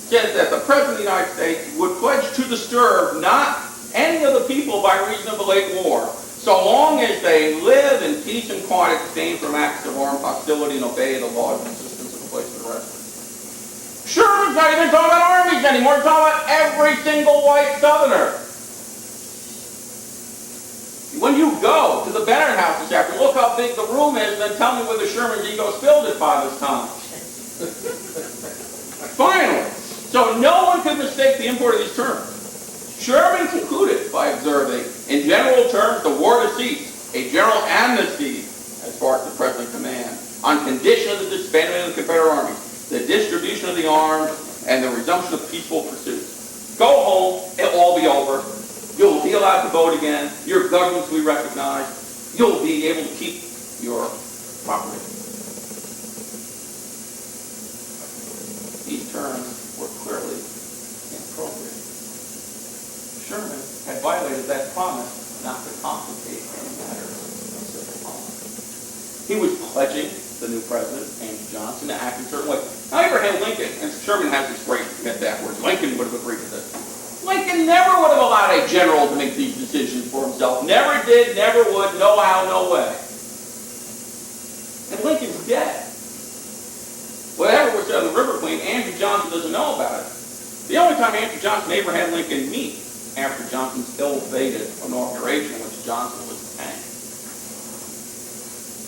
says that the President of the United States would pledge to disturb not any of the people by reason of a late war, so long as they live in peace and quiet, abstain from acts of armed hostility, and obey the laws and systems of the place of residence. Sherman's not even talking about armies anymore. He's talking about every single white Southerner. When you go to the Bennett house this afternoon, look how big the room is, and then tell me whether Sherman's ego spilled it by this time. Finally, so no one could mistake the import of these terms. Sherman concluded by observing, in general terms, the war to cease, a general amnesty as far as the present command, on condition of the disbandment of the Confederate Army, the distribution of the arms, and the resumption of peaceful pursuits. Go home, it'll all be over. You'll be allowed to vote again. Your governments will be recognized. You'll be able to keep your property. These terms were clearly inappropriate. Sherman had violated that promise not to complicate any matters of civil law. He was pledging the new president, Andrew Johnston, to act in a certain way. Now, Abraham Lincoln, and Sherman has this great metaphor, Lincoln would have agreed to this. Lincoln never would have allowed a general to make these decisions for himself. Never did, never would, no how, no way. And Lincoln's dead. Whatever was done on the River Queen, Andrew Johnston doesn't know about it. The only time Andrew Johnston and Abraham Lincoln meet after Johnston's ill-fated inauguration, in which Johnston was hanged,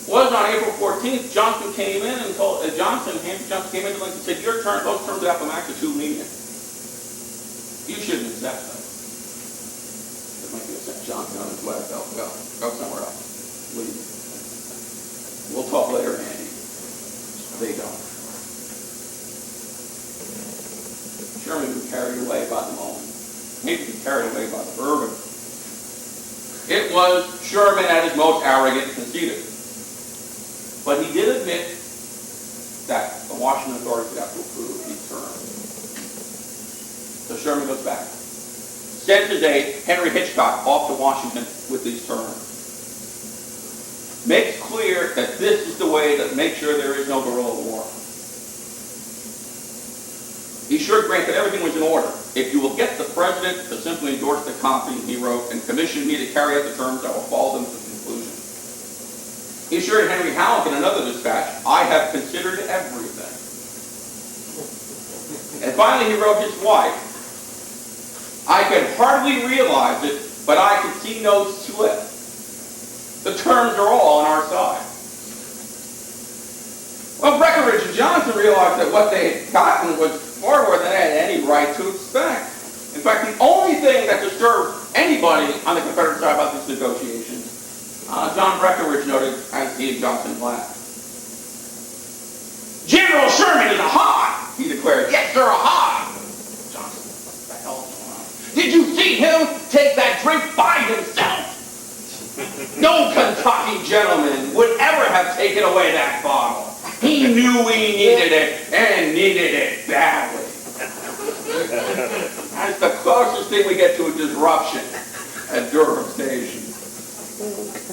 was on April 14th. Johnston came in and told Andrew Johnson came in to Lincoln and said, "Your term, those terms of Appomattox are too lenient. You shouldn't accept them." Lincoln sent Johnston on his way. Go somewhere else. Leave. We'll talk later, Andy. They don't. Sherman was carried away by the moment. Maybe he was carried away by the bourbon. It was Sherman at his most arrogant and conceited. But he did admit that the Washington authorities would have to approve these terms. So Sherman goes back. Sends his aide, Henry Hitchcock, off to Washington with these terms. Makes clear that this is the way to make sure there is no guerrilla war. He sure granted everything was in order. "If you will get the president to simply endorse the copy," he wrote, "and commission me to carry out the terms, I will follow them to conclusion." He assured Henry Halleck in another dispatch, "I have considered everything." And finally he wrote his wife, "I can hardly realize it, but I can see no slip. The terms are all on our side." Well, Breckinridge and Johnston realized that what they had gotten was far more than they had any right to expect. In fact, the only thing that disturbed anybody on the Confederate side about these negotiations, John Breckinridge noted as he and Johnston laughed. "General Sherman is a hog," he declared. "Yes, sir, a hog." Johnston, what the hell is going on? "Did you see him take that drink by himself? No Kentucky gentleman would ever have taken away that bottle. He knew we needed it, and needed it badly." That's the closest thing we get to a disruption at Durham Station.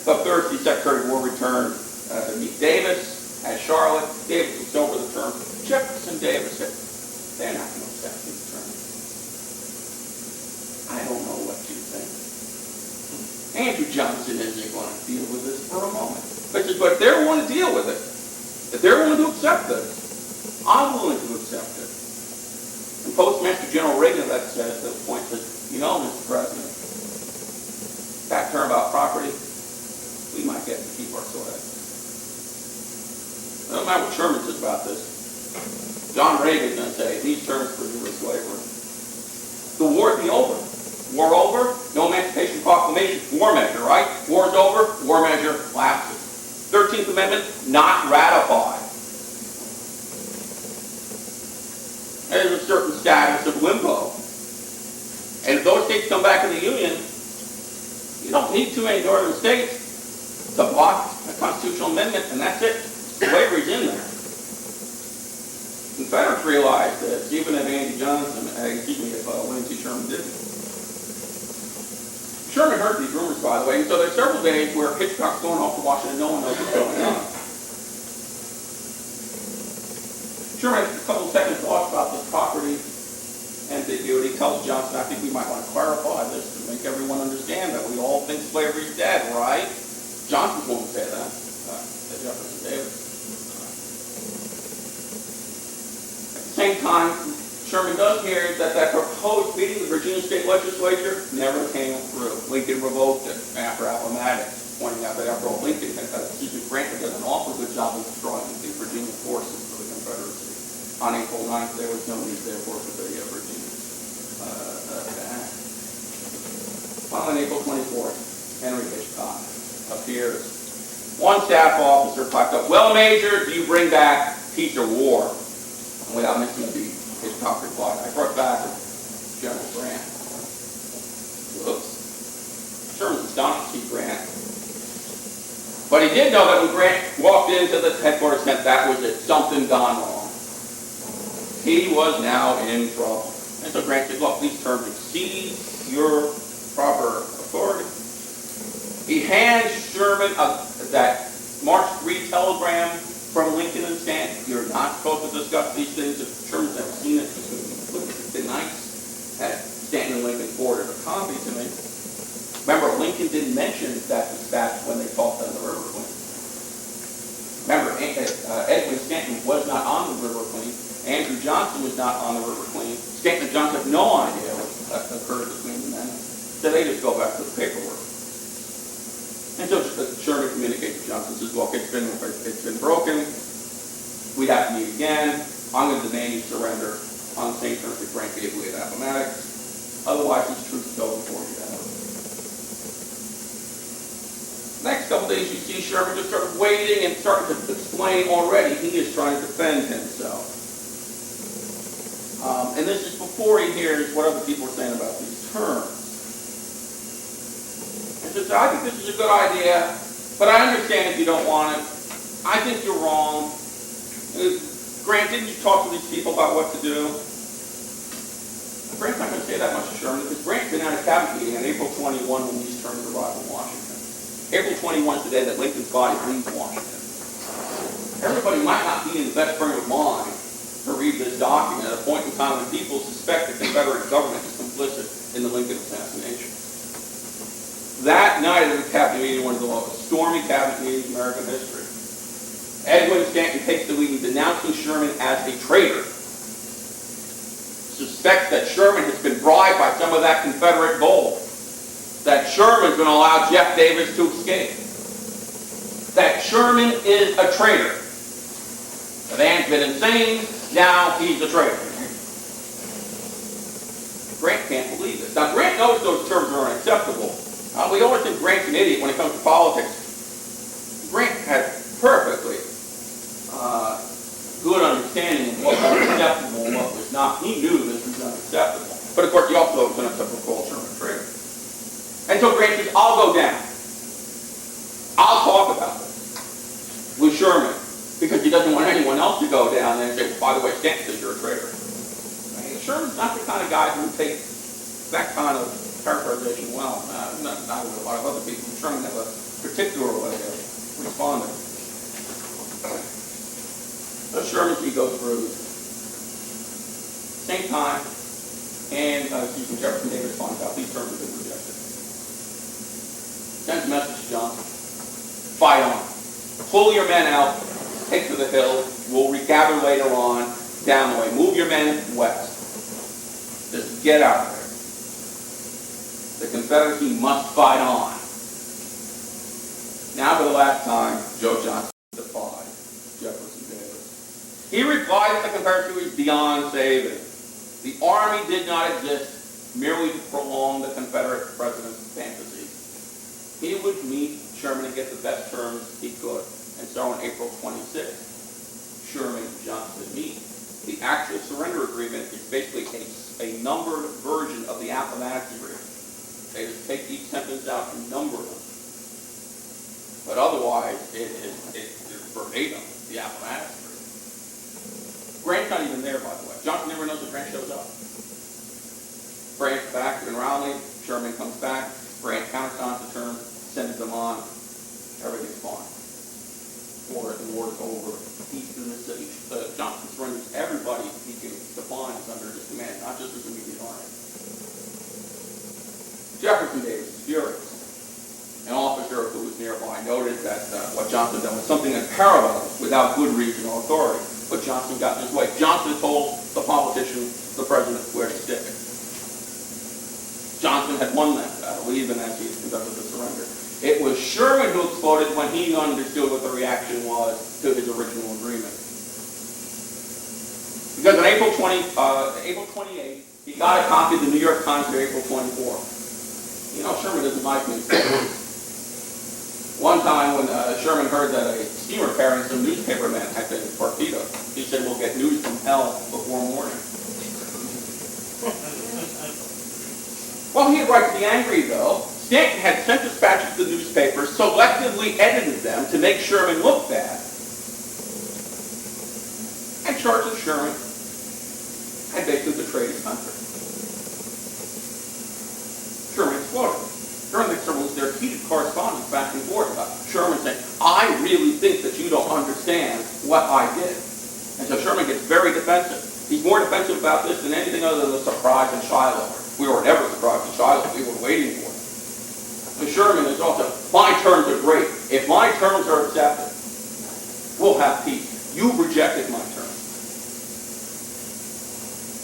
The Thursday Secretary of War returned to meet Davis at Charlotte. Davis was over the terms. Jefferson Davis said, "They're not going to accept these terms. I don't know what you think. Andrew Johnston isn't going to deal with this for a moment. But if they're willing to deal with it, if they're willing to accept this, I'm willing to accept it." And Postmaster General Reagan at that point said, "You know, Mr. President, that term about property, we might get to keep our soil." No matter what Sherman says about this, John Reagan's going to say these terms preserve slavery. The war would be over. War over, no Emancipation Proclamation, war measure, right? War's over, war measure lapses. 13th Amendment, not ratified. There's a certain status of limbo. And if those states come back in the Union, you don't need too many northern states to block a constitutional amendment, and that's it. Slavery's in there. Confederates realized this, even if Andrew Johnson, if William T. Sherman didn't. Sherman heard these rumors, by the way, and so there's several days where Hitchcock's going off to Washington, no one knows what's going on. Sherman has a couple of second thoughts about this property ambiguity. He tells Johnston, "I think we might want to clarify this to make everyone understand that we all think slavery's dead, right?" Johnston won't say that. Jefferson Davis. At the same time, Sherman does hear that that proposed meeting with the Virginia State Legislature never came through. Lincoln revoked it after Appomattox, pointing out that after all, Lincoln had Grant did an awful good job of destroying the Virginia forces for the Confederacy. On April 9th, there was no need, therefore, for the Virginia to act. Finally, on April 24th, Henry Hitchcock appears One staff officer piped up, "Well, Major, do you bring back peace or war?" And without missing a beat, his top replied, "I brought back General Grant." Whoops. Sherman's astonished to see Grant. But he did know that when Grant walked into the headquarters tent, that was it, something gone wrong. He was now in trouble. And so Grant said, "Look, these terms exceed your proper authority." He hands Sherman that March 3 telegram from Lincoln and Stanton. "You're not supposed to discuss these things." If Sherman's never seen it, look, it's been nice. Had Stanton and Lincoln forwarded a copy to me. Remember, Lincoln didn't mention that dispatch when they talked on the River Queen. Remember, Edwin Stanton was not on the River Queen. Andrew Johnston was not on the River Queen. Stanton and Johnston have no idea what occurred between the men. So they just go back to the paperwork. And so Sherman communicates to Johnston, says, "Look, it's been broken. We have to meet again. I'm going to demand you surrender on the same terms that Grant gave Lee at Appomattox. Otherwise, these troops go before you." Next couple days, you see Sherman just sort of waiting and starting to explain already. He is trying to defend himself. And this is before he hears what other people are saying about these terms. And so "I think this is a good idea, but I understand if you don't want it. I think you're wrong. Grant, didn't you talk to these people about what to do?" Grant's not going to say that much to Sherman because Grant's been at a cabinet meeting on April 21 when these terms arrived in Washington. April 21 is the day that Lincoln's body leaves Washington. Everybody might not be in the best frame of mind to read this document at a point in time when people suspect the Confederate government is complicit in the Lincoln assassination. That night of the cabinet meeting, one of the most stormy cabinet meetings in American history, Edwin Stanton takes the lead in denouncing Sherman as a traitor. Suspects that Sherman has been bribed by some of that Confederate gold. That Sherman's going to allow Jeff Davis to escape. That Sherman is a traitor. The man's been insane, now he's a traitor. Grant can't believe this. Now, Grant knows those terms are unacceptable. We always think Grant's an idiot when it comes to politics. Grant had perfectly good understanding of what was acceptable and what was not. He knew this was unacceptable. But of course, he also was unacceptable to call Sherman a traitor. And so Grant says, "I'll go down. I'll talk about it with Sherman," because he doesn't want anyone else to go down there and say, "By the way, Stanton says you're a traitor." Right? Sherman's not the kind of guy who takes that kind of characterization well. Not with a lot of other people. Sherman has a particular way of responding. So Sherman's ego bruised. Same time, and Jefferson Davis finds out these terms have been rejected. Sends a message to Johnston. "Fight on. Pull your men out. Take to the hill. We'll regather later on down the way. Move your men west. Just get out there. The Confederacy must fight on." Now for the last time, Joe Johnston defied Jefferson Davis. He replied that the Confederacy was beyond saving. The Army did not exist merely to prolong the Confederate president's fantasies. He would meet Sherman and get the best terms he could. And so on April 26th, Sherman and Johnston meet. The actual surrender agreement is basically a numbered version of the Appomattox agreement. They just take each sentence out and number them. But otherwise, it's verbatim, the Appomattox agreement. Grant's not even there, by the way. Johnston never knows that Grant shows up. Grant's back in Raleigh. Sherman comes back. Grant countersigns the terms, sends them on. Everything's fine. The war is over. Peace in the city. Johnston surrenders everybody he can define as under his command, not just his immediate army. Jefferson Davis is furious. An officer who was nearby noted that what Johnston done was something unparalleled without good reason or authority. But Johnston got in his way. Johnston told the politician, the president, where to stick it. Johnston had won that battle, even as he conducted the surrender. It was Sherman who exploded when he understood what the reaction was to his original agreement. Because on April 28th, he got a copy of the New York Times for April 24th. You know, Sherman doesn't like newspapers. One one time when Sherman heard that a steamer carrying some newspaper men had been torpedoed, he said, "We'll get news from hell before morning." Well, he had right to be angry, though. Stanton had sent dispatches to the newspapers, selectively edited them to make Sherman look bad, and charged that Sherman had basically betrayed his country. Sherman exploded. During their heated correspondence back and forth about Sherman saying, "I really think that you don't understand what I did." And so Sherman gets very defensive. He's more defensive about this than anything other than the surprise in Shiloh. We were never surprised in Shiloh. We were waiting for it. And Sherman is also, "My terms are great. If my terms are accepted, we'll have peace. You rejected my terms.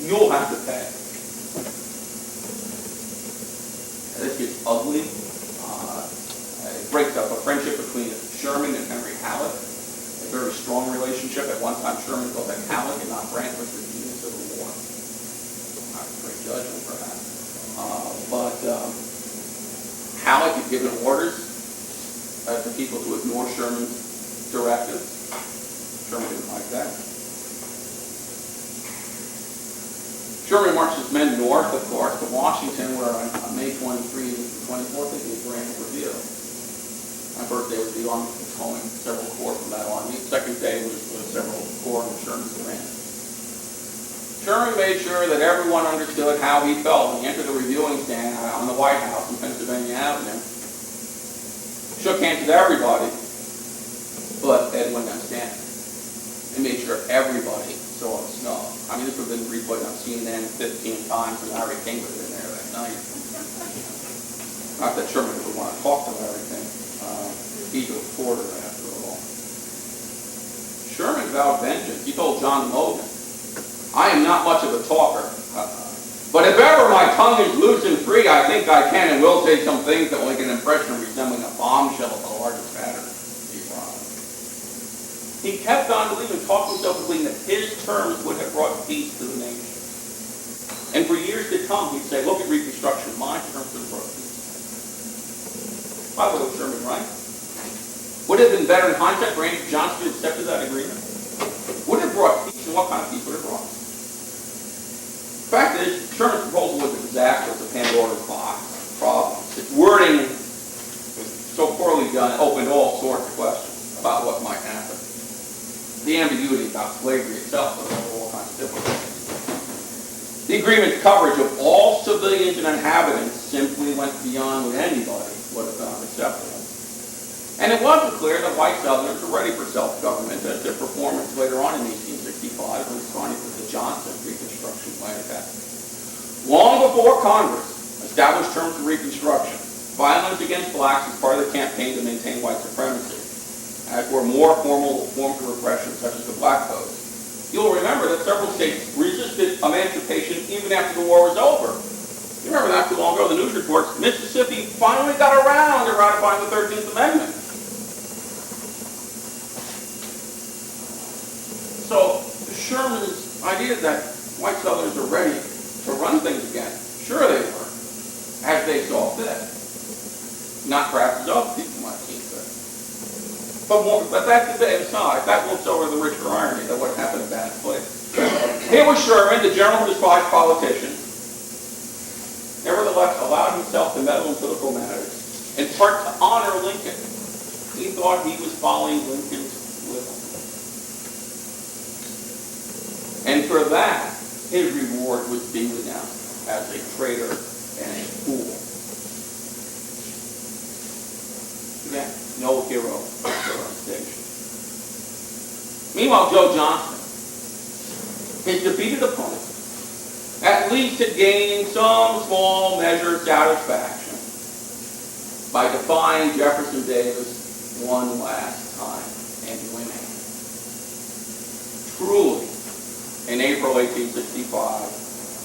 You'll have to pay." This gets ugly. It breaks up a friendship between Sherman and Henry Halleck, a very strong relationship. At one time, Sherman thought that Halleck and not Grant was the genius of the war. Not a great judgment, perhaps. But Halleck had given orders to people to ignore Sherman's directives. Sherman didn't like that. Sherman marched his men north, of course, to Washington, where on May 23 and 24th, they did grand review. My birthday was the Army Potomac, several corps from that army. The second day was several corps of Sherman's command. Sherman made sure that everyone understood how he felt when he entered the reviewing stand on the White House in Pennsylvania Avenue. Shook hands with everybody, but Edwin M. Stanton. And made sure everybody saw the snow. I mean, this would have been replayed on CNN 15 times, and Larry King would have been there that night. Not that Sherman would want to talk to Larry King. He's a reporter, after all. Sherman vowed vengeance. He told John Logan, "I am not much of a talker, but if ever my tongue is loose and free, I think I can and will say some things that will make an impression resembling a bombshell of the largest pattern." He kept on believing, talked himself to believing that his terms would have brought peace to the nation. And for years to come, he'd say, "Look at Reconstruction, my terms would have brought peace." By the way, was Sherman right? Would it have been better in hindsight for Andrew Johnston to have accepted that agreement? Would it have brought peace, and what kind of peace would it have brought? The fact is, Sherman's proposal was a disaster. It's a Pandora's box problem. Its wording was so poorly done, it opened all sorts of questions about what might happen. The ambiguity about slavery itself was all kinds of difficulties. The agreement's coverage of all civilians and inhabitants simply went beyond what anybody would have found acceptable. And it wasn't clear that white Southerners were ready for self-government as their performance later on in 1865 was responding to the Johnston Reconstruction Plan attack. Long before Congress established terms of Reconstruction, violence against blacks was part of the campaign to maintain white supremacy, as were more formal forms of repression, such as the Black Codes. You'll remember that several states resisted emancipation even after the war was over. You remember not too long ago, the news reports, Mississippi finally got around to ratifying the 13th Amendment. So Sherman's idea that white Southerners are ready to run things again, sure they were, as they saw fit. Not perhaps as other people might see fit. But that's the day aside. That looks over the richer irony of what happened in that place. Here was Sherman, the general who despised politicians, nevertheless allowed himself to meddle in political matters, in part to honor Lincoln. He thought he was following Lincoln's will. And for that, his reward was being denounced as a traitor and a fool. Again, no hero on stage. Meanwhile, Joe Johnston, his defeated opponent, at least had gained some small measure of satisfaction by defying Jefferson Davis one last time and winning. Truly, in April 1865,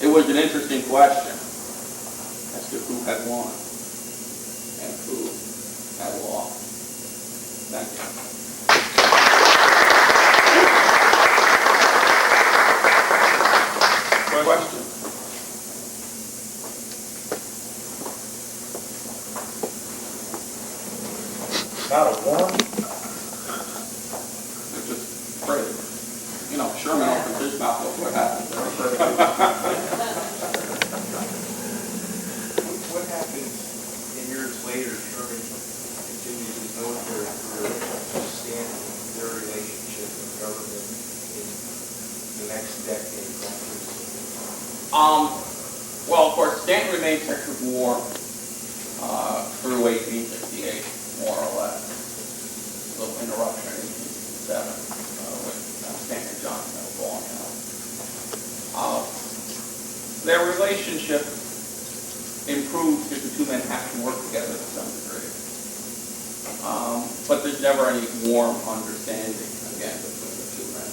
it was an interesting question as to who had won and who had lost. Thank you. Question? Not a mouth knows what happened. What happens in years later, Sherman continues his military career, Stanton, their relationship with government in the next decade? Well, of course, Stanton remained Secretary of War through 1868, more or less. A little interruption in 1867 with Stanton and Johnston that was going out. Their relationship improved because the two men have to work together to some degree. But there's never any warm understanding, again, between the two men.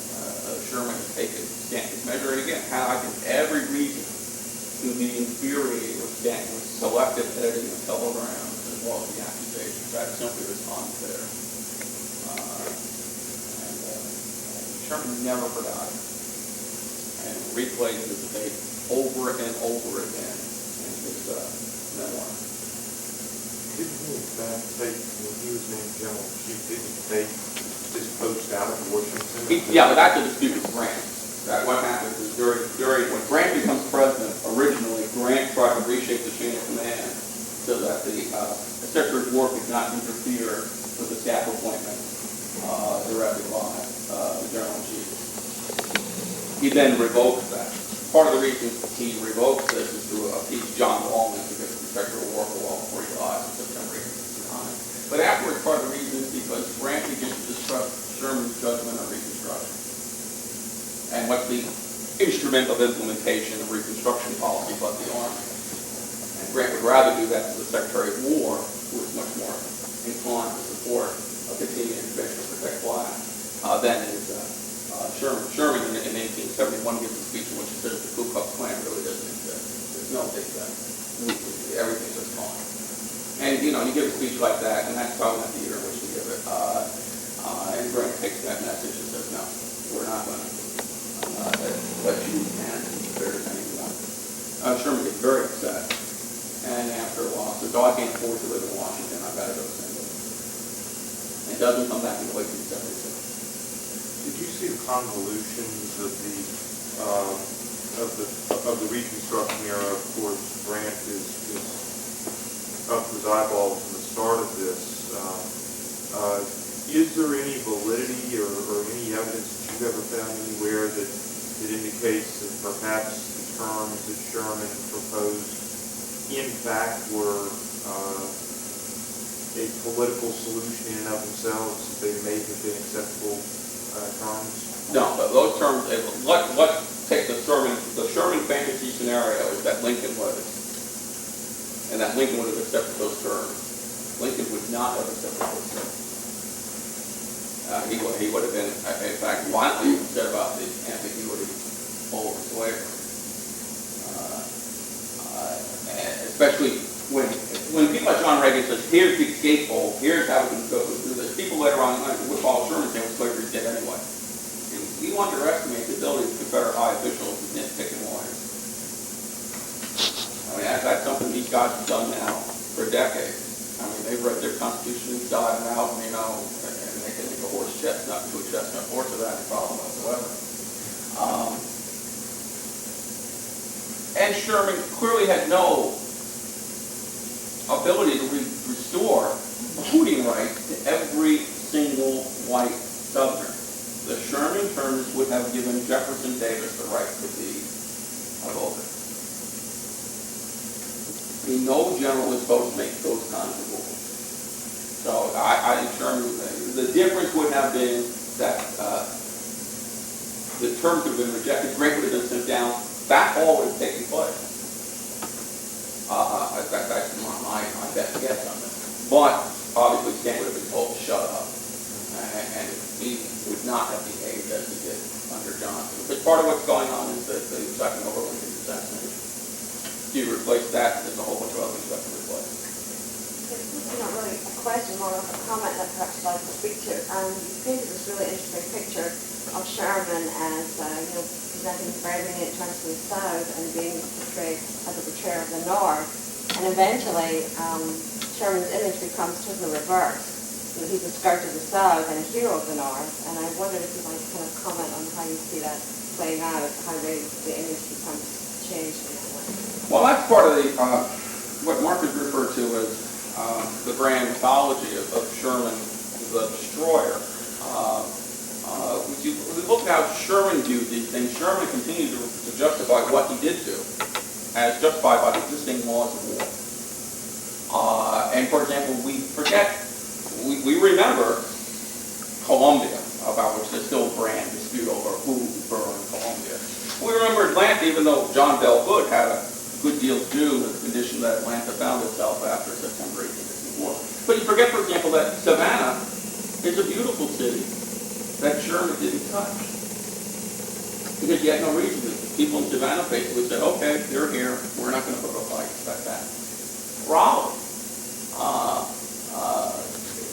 Sherman has taken Stanton's measure, and again, had every reason to be infuriated with Stanton's selective editing of telegrams as well as the accusations. That simply was unfair. Sherman never forgot it and replayed the debate over and over again in his memoir. Didn't he, in fact, take, when he was named General in Chief, didn't he take his post out of Washington? Yeah, but that's a dispute with Grant. That what happened is during when Grant becomes president, originally Grant tried to reshape the chain of command so that the Secretary of War could not interfere with the staff appointments directed by the General in Chief. He then revoked that. Part of the reason he revokes this is through a piece John Longman, who gets the Secretary of War for a while before he dies in September 1869. But afterwards, part of the reason is because Grant begins to distrust Sherman's judgment on Reconstruction. And what's the instrument of implementation of Reconstruction policy but the Army? And Grant would rather do that to the Secretary of War, who is much more inclined to support a continuing intervention to protect black, than is Sherman. Sherman in 1871 gives a speech in which he says the Ku Klux Klan really doesn't exist. There's no big thing. Everything's just fine. And, you give a speech like that, and that's probably not the year in which to give it. And Grant takes that message and says, no, we're not going to let you and fair to anyone. Sherman gets very upset, and after a while says, I can't afford to live in Washington, I've got to go to St. Louis. And doesn't come back until 1876. Did you see the convolutions of the Reconstruction era? Of course, Grant is up to his eyeballs in the start of this. Is there any validity or any evidence that you've ever found anywhere that indicates that perhaps the terms that Sherman proposed in fact were a political solution in and of themselves? They may have been acceptable terms? No, but those terms, let's take the Sherman fantasy scenario is that Lincoln was, and that Lincoln would have accepted those terms. Lincoln would not have accepted those terms. He would have been, in fact, violently upset about the ambiguity over slavery. Especially when people like John Reagan says, here's the gatefold, here's how we can go through this. People later on would follow Sherman saying, well, slavery's dead anyway. You want to underestimate the ability of Confederate high officials to nitpick and lawyers. I mean, that's something these guys have done now for decades. I mean, they've read their Constitution inside and out, and they can make a horse chestnut into a chestnut horse without any problem whatsoever. And Sherman clearly had no ability to restore voting rights to every single white Southerner. The Sherman terms would have given Jefferson Davis the right to be a voter. No general is supposed to make those kinds of rules. So I think Sherman, the difference would have been that the terms would have been rejected, Grant would have been sent down, that all would have taken place. That's my best guess on this. But obviously Stanton would have been told to shut up. And he would not have behaved as he did under Johnston. Because part of what's going on is the second over Lincoln's assassination. Do you replace that? There's a whole bunch of other things you have to replace. It's not really a question, more of a comment that perhaps I'd like to speak to. You painted this really interesting picture of Sherman as, presenting bravery in terms of the South and being portrayed as a betrayer of the North. And eventually, Sherman's image becomes totally reversed. He's a scourge of the South and a hero of the North. And I wondered if you'd like to kind of comment on how you see that playing out, how the image becomes changed in that way. Well, that's part of the, what Mark has referred to as the grand mythology of Sherman the Destroyer. We look at how Sherman viewed these things. Sherman continued to justify what he did do as justified by the existing laws of war. And for example, we remember Columbia, about which there's still a grand dispute over who burned Columbia. We remember Atlanta, even though John Bell Hood had a good deal to do with the condition that Atlanta found itself after September 1864. But you forget, for example, that Savannah is a beautiful city that Sherman didn't touch. Because he had no reason to. People in Savannah basically said, okay, you're here, we're not going to put up a fight like that. Raleigh,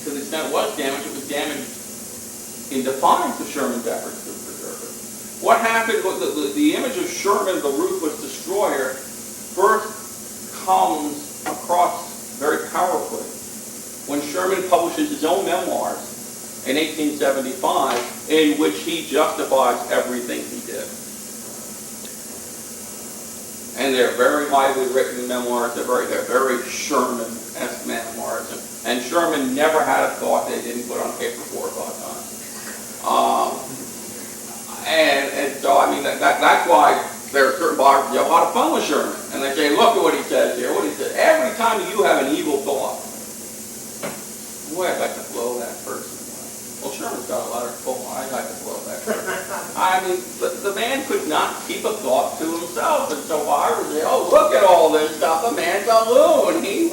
to the extent it was damaged in defiance of Sherman's efforts to preserve it. What happened, the image of Sherman, the ruthless destroyer, first comes across very powerfully when Sherman publishes his own memoirs in 1875, in which he justifies everything he did. And they're very highly written memoirs. They're very Sherman-esque memoirs. And Sherman never had a thought they didn't put on paper 4 or 5 times. And so, I mean, that's why there are certain biographers who have a lot of fun with Sherman. And they say, look at what he says here. What he said. Every time you have an evil thought, boy, I'd like to blow that person. Well, Sherman's got a lot of thought. I'd like to blow that person. I mean, the man could not keep a thought to himself. And so I would say, oh, look at all this stuff. The man's a loon. He's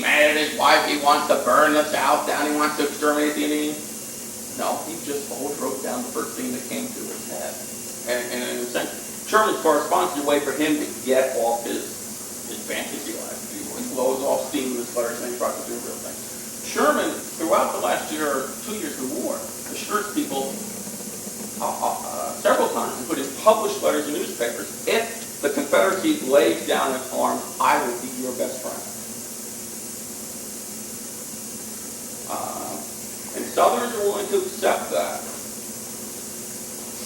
mad at his wife. He wants to burn the South down. He wants to exterminate the Indians. No, he just always wrote down the first thing that came to his head. And in a sense, Sherman's correspondence is a way for him to get off his fantasy life. He blows off steam with his letters and he tries to do real things. Sherman, throughout the last year or 2 years of the war, assures people several times, including published letters in newspapers, if the Confederacy lays down its arms, I will be your best friend. And Southerners are willing to accept that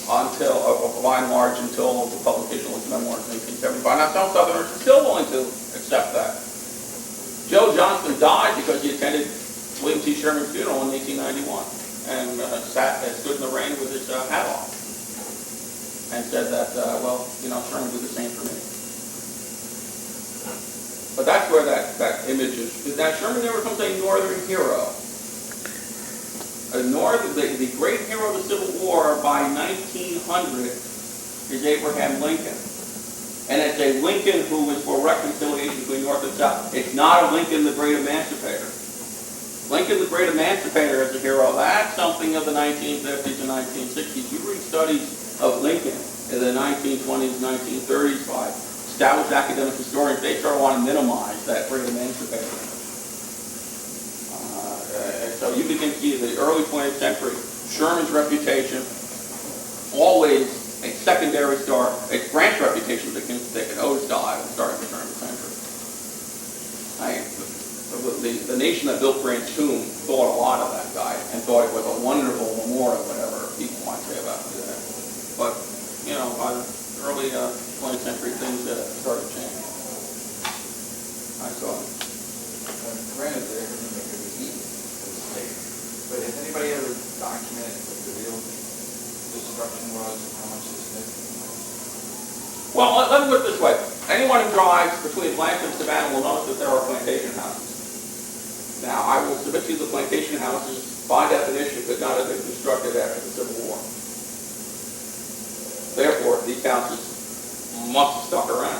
by and large, until the publication of his memoirs in 1875. Now, some Southerners are still willing to accept that. Joe Johnston died because he attended William T. Sherman's funeral in 1891 and stood in the rain with his hat off and said that, well, you know, Sherman did the same for me. But that's where that image is. Now, Sherman never becomes a Northern hero. The great hero of the Civil War by 1900 is Abraham Lincoln. And it's a Lincoln who is for reconciliation between North and South. It's not a Lincoln the Great Emancipator. Lincoln the Great Emancipator is a hero. That's something of the 1950s and 1960s. You read studies of Lincoln in the 1920s, 1930s by established academic historians. They sort of want to minimize that Great Emancipator. So you begin to see the early 20th century, Sherman's reputation, always a secondary star. It's Grant's reputation that can take an nosedive and start at the turn of the century. The nation that built Grant's tomb thought a lot of that guy and thought it was a wonderful memorial, whatever people might say about it today. But, you know, by the early 20th century, things started to change. I saw it. Granted, everything that could be eaten was safe, but has anybody ever documented what the real destruction was and how much is significant was? Well, let me put it this way. Anyone who drives between Atlanta and Savannah will notice that there are plantation houses. Now, I will submit to you the plantation houses, by definition, could not have been constructed after the Civil War. Therefore, these houses must have stuck around.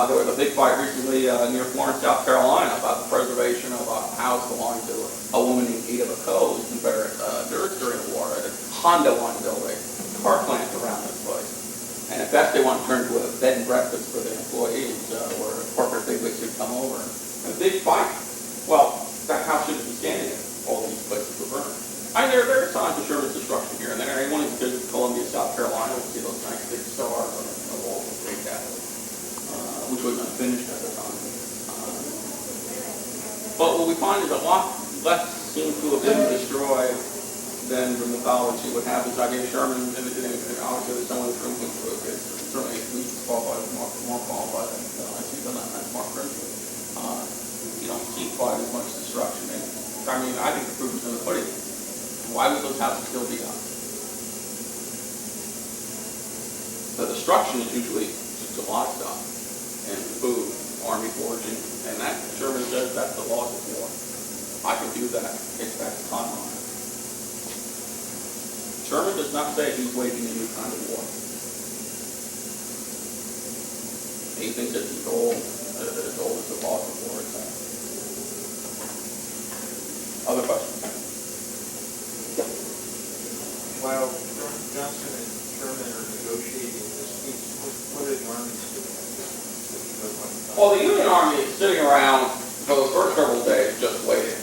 There was a big fight recently near Florence, South Carolina, about the preservation of a house belonging to a woman named Ada McCoe, who's Confederate nurse during the war. And Honda wanted to build a car plant around this place. And at best, they wanted to turn to a bed and breakfast for their employees, where corporate bigwigs would come over. And a big fight. Well, that house shouldn't be standing there. All these places were burned. I mean, there are signs of Sherman's destruction here and there. Anyone who's visited Columbia, South Carolina, will see those nice big stars on the walls of the Great Capitol, which was unfinished at the time. But what we find is a lot less seems to have been destroyed then the mythology would have this idea of Sherman, and obviously there's someone in this room who is certainly at least qualified, more qualified than I see than Mark Grimsley. You don't see quite as much destruction. And, I mean, I think the proof is in the pudding. Why would those houses still be up? The destruction is usually just a livestock and food, army foraging, and that Sherman says that's the loss of war. I can do that. It's that time on it. Sherman does not say he's waging a new kind of war. He thinks it's as old as the loss of war itself. Other questions? While Johnston and Sherman are negotiating this peace, what are the armies doing? Well, the Union Army is sitting around for the first several days just waiting.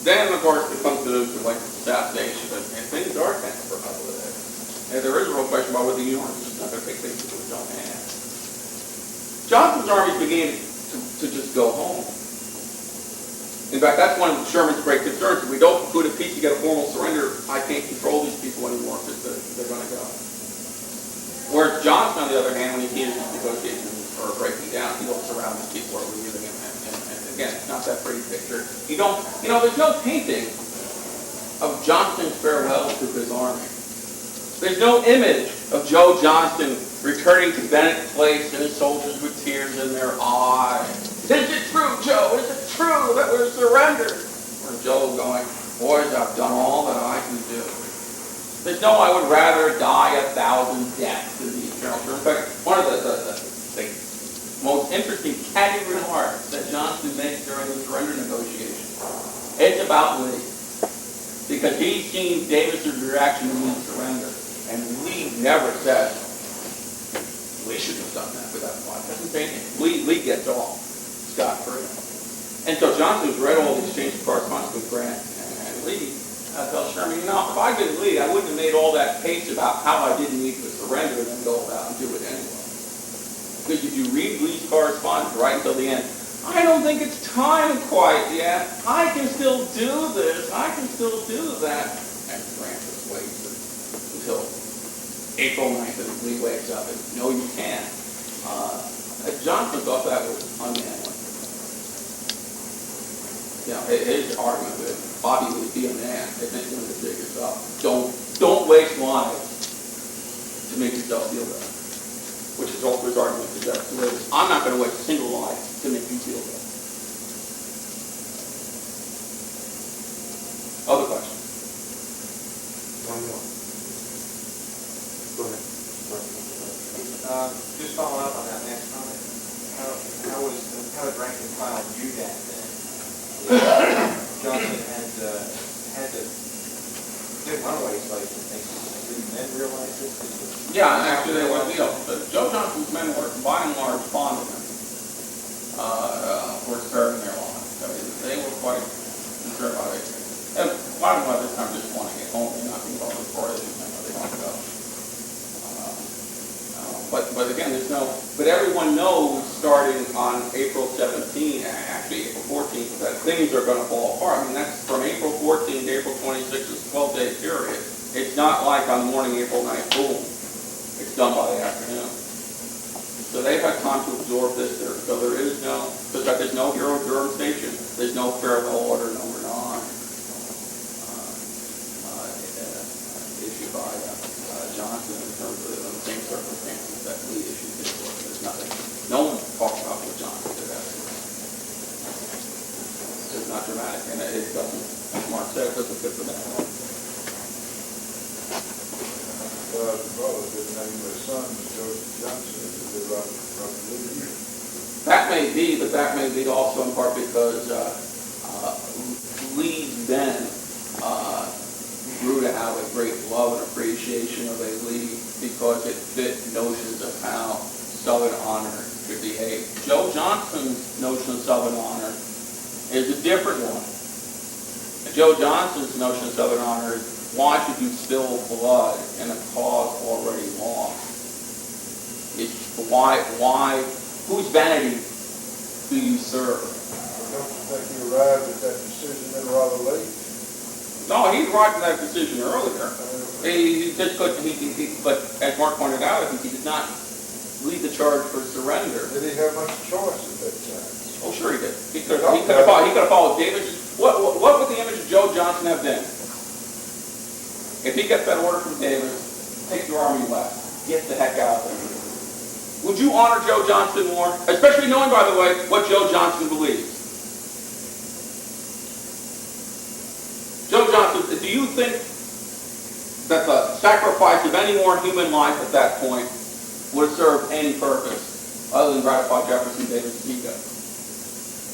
Then, of course, it comes to like assassination, and things are tense for a couple of days. And there is a real question about whether the Union Army is just not going to take things into its own hands. Johnston's armies began to just go home. In fact, that's one of Sherman's great concerns. If we don't conclude a peace, you get a formal surrender, I can't control these people anymore because they're going to go. Whereas Johnston, on the other hand, when he hears these negotiations are breaking down, he looks around and people are leaving him. And again, it's not that pretty picture. There's no painting of Johnston's farewell to his army. There's no image of Joe Johnston returning to Bennett Place and his soldiers with tears in their eyes. Is it true, Joe? Is it true that we're surrendered? Or Joe going, boys, I've done all that I can do. There's no, I would rather die 1,000 deaths than the eternal term. In fact, one of the most interesting catty remarks that Johnston makes during the surrender negotiations, it's about Lee. Because he's seen Davis's reaction to Lee's surrender. And Lee never said, Lee shouldn't have done that without God. Doesn't say anything. Lee gets off scot-free. And so Johnston's read all these exchanges of correspondence with Grant and Lee. Tells Sherman, if I'd been Lee, I wouldn't have made all that case about how I didn't need to surrender and then go about and do it anyway. Because if you read Lee's correspondence right until the end, I don't think it's time quite yet. I can still do this. I can still do that. And Grant just waits until April 9th and Lee wakes up and, no, you can't. Johnston thought that was unmanly. His argument with Bobby would be a man, isn't going to dig us up. Don't waste lives to make yourself feel better. Which is also his argument to Jefferson. I'm not going to waste a single life to make you feel better. Other questions? One more. Go ahead. Just following up on that next comment. How did rank and file view that then? Johnston didn't want to waste life and things. Didn't men realize this? Yeah, actually, they were. Joe Johnston's men were, by and large, fond of him for sparing their lives. I mean, they were quite concerned about it. And by and large, this time, just want to get home. They're not being involved with parties. They want to go. But again, there's no. But everyone knows, starting on April 17th, actually April 14th, that things are going to fall apart. I mean, that's from April 14th to April 26th, is a 12-day period. It's not like on the morning April 9th, boom. It's done by the afternoon. So they've had time to absorb this. So there is no, because there's no Hero Durham Station. There's no farewell order number 9 issued by Johnston in terms of the same circumstances that Lee issued his order. There's nothing. No one talks about what Johnston did afterwards. It's not dramatic, and it doesn't, as Mark said, it doesn't fit for that. That may be, but that may be also in part because Lee's men grew to have a great love and appreciation of a Lee because it fit notions of how Southern honor should behave. Joe Johnston's notion of Southern honor is a different one. And Joe Johnston's notion of Southern honor is, why should you spill blood in a cause already lost? It's why, whose vanity do you serve? Don't you think you arrived at that decision then rather late? No, he arrived at that decision earlier. He just couldn't, but as Mark pointed out, I think he did not lead the charge for surrender. Did he have much choice at that time? Oh, sure he did. He could have followed Davis. What would the image of Joe Johnston have been? If he gets that order from Davis, take your army west, get the heck out of there. Would you honor Joe Johnston more? Especially knowing, by the way, what Joe Johnston believes. Joe Johnston, do you think that the sacrifice of any more human life at that point would have served any purpose other than gratify Jefferson Davis' ego?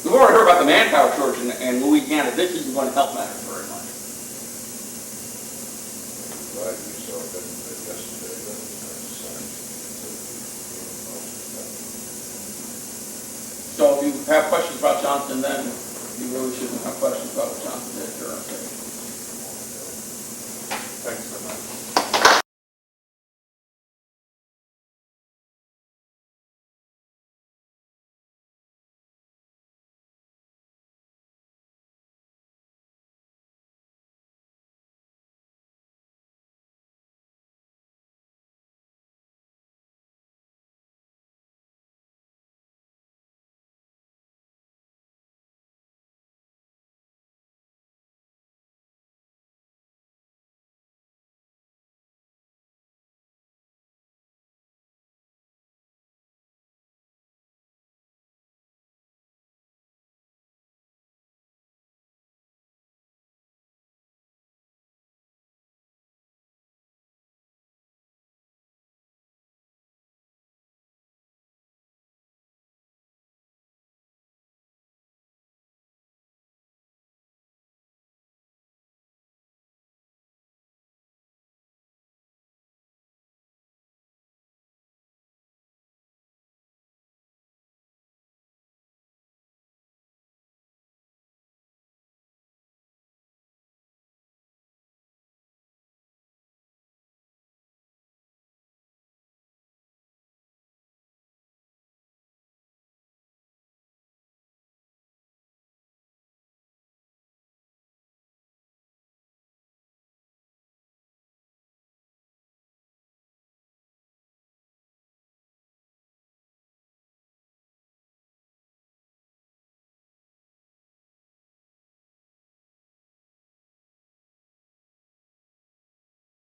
We've already heard about the manpower shortage in Louisiana. This isn't going to help matters very much. Glad we saw that yesterday. So if you have questions about Johnston, then you really shouldn't have questions about what Johnston did during. Thanks so much.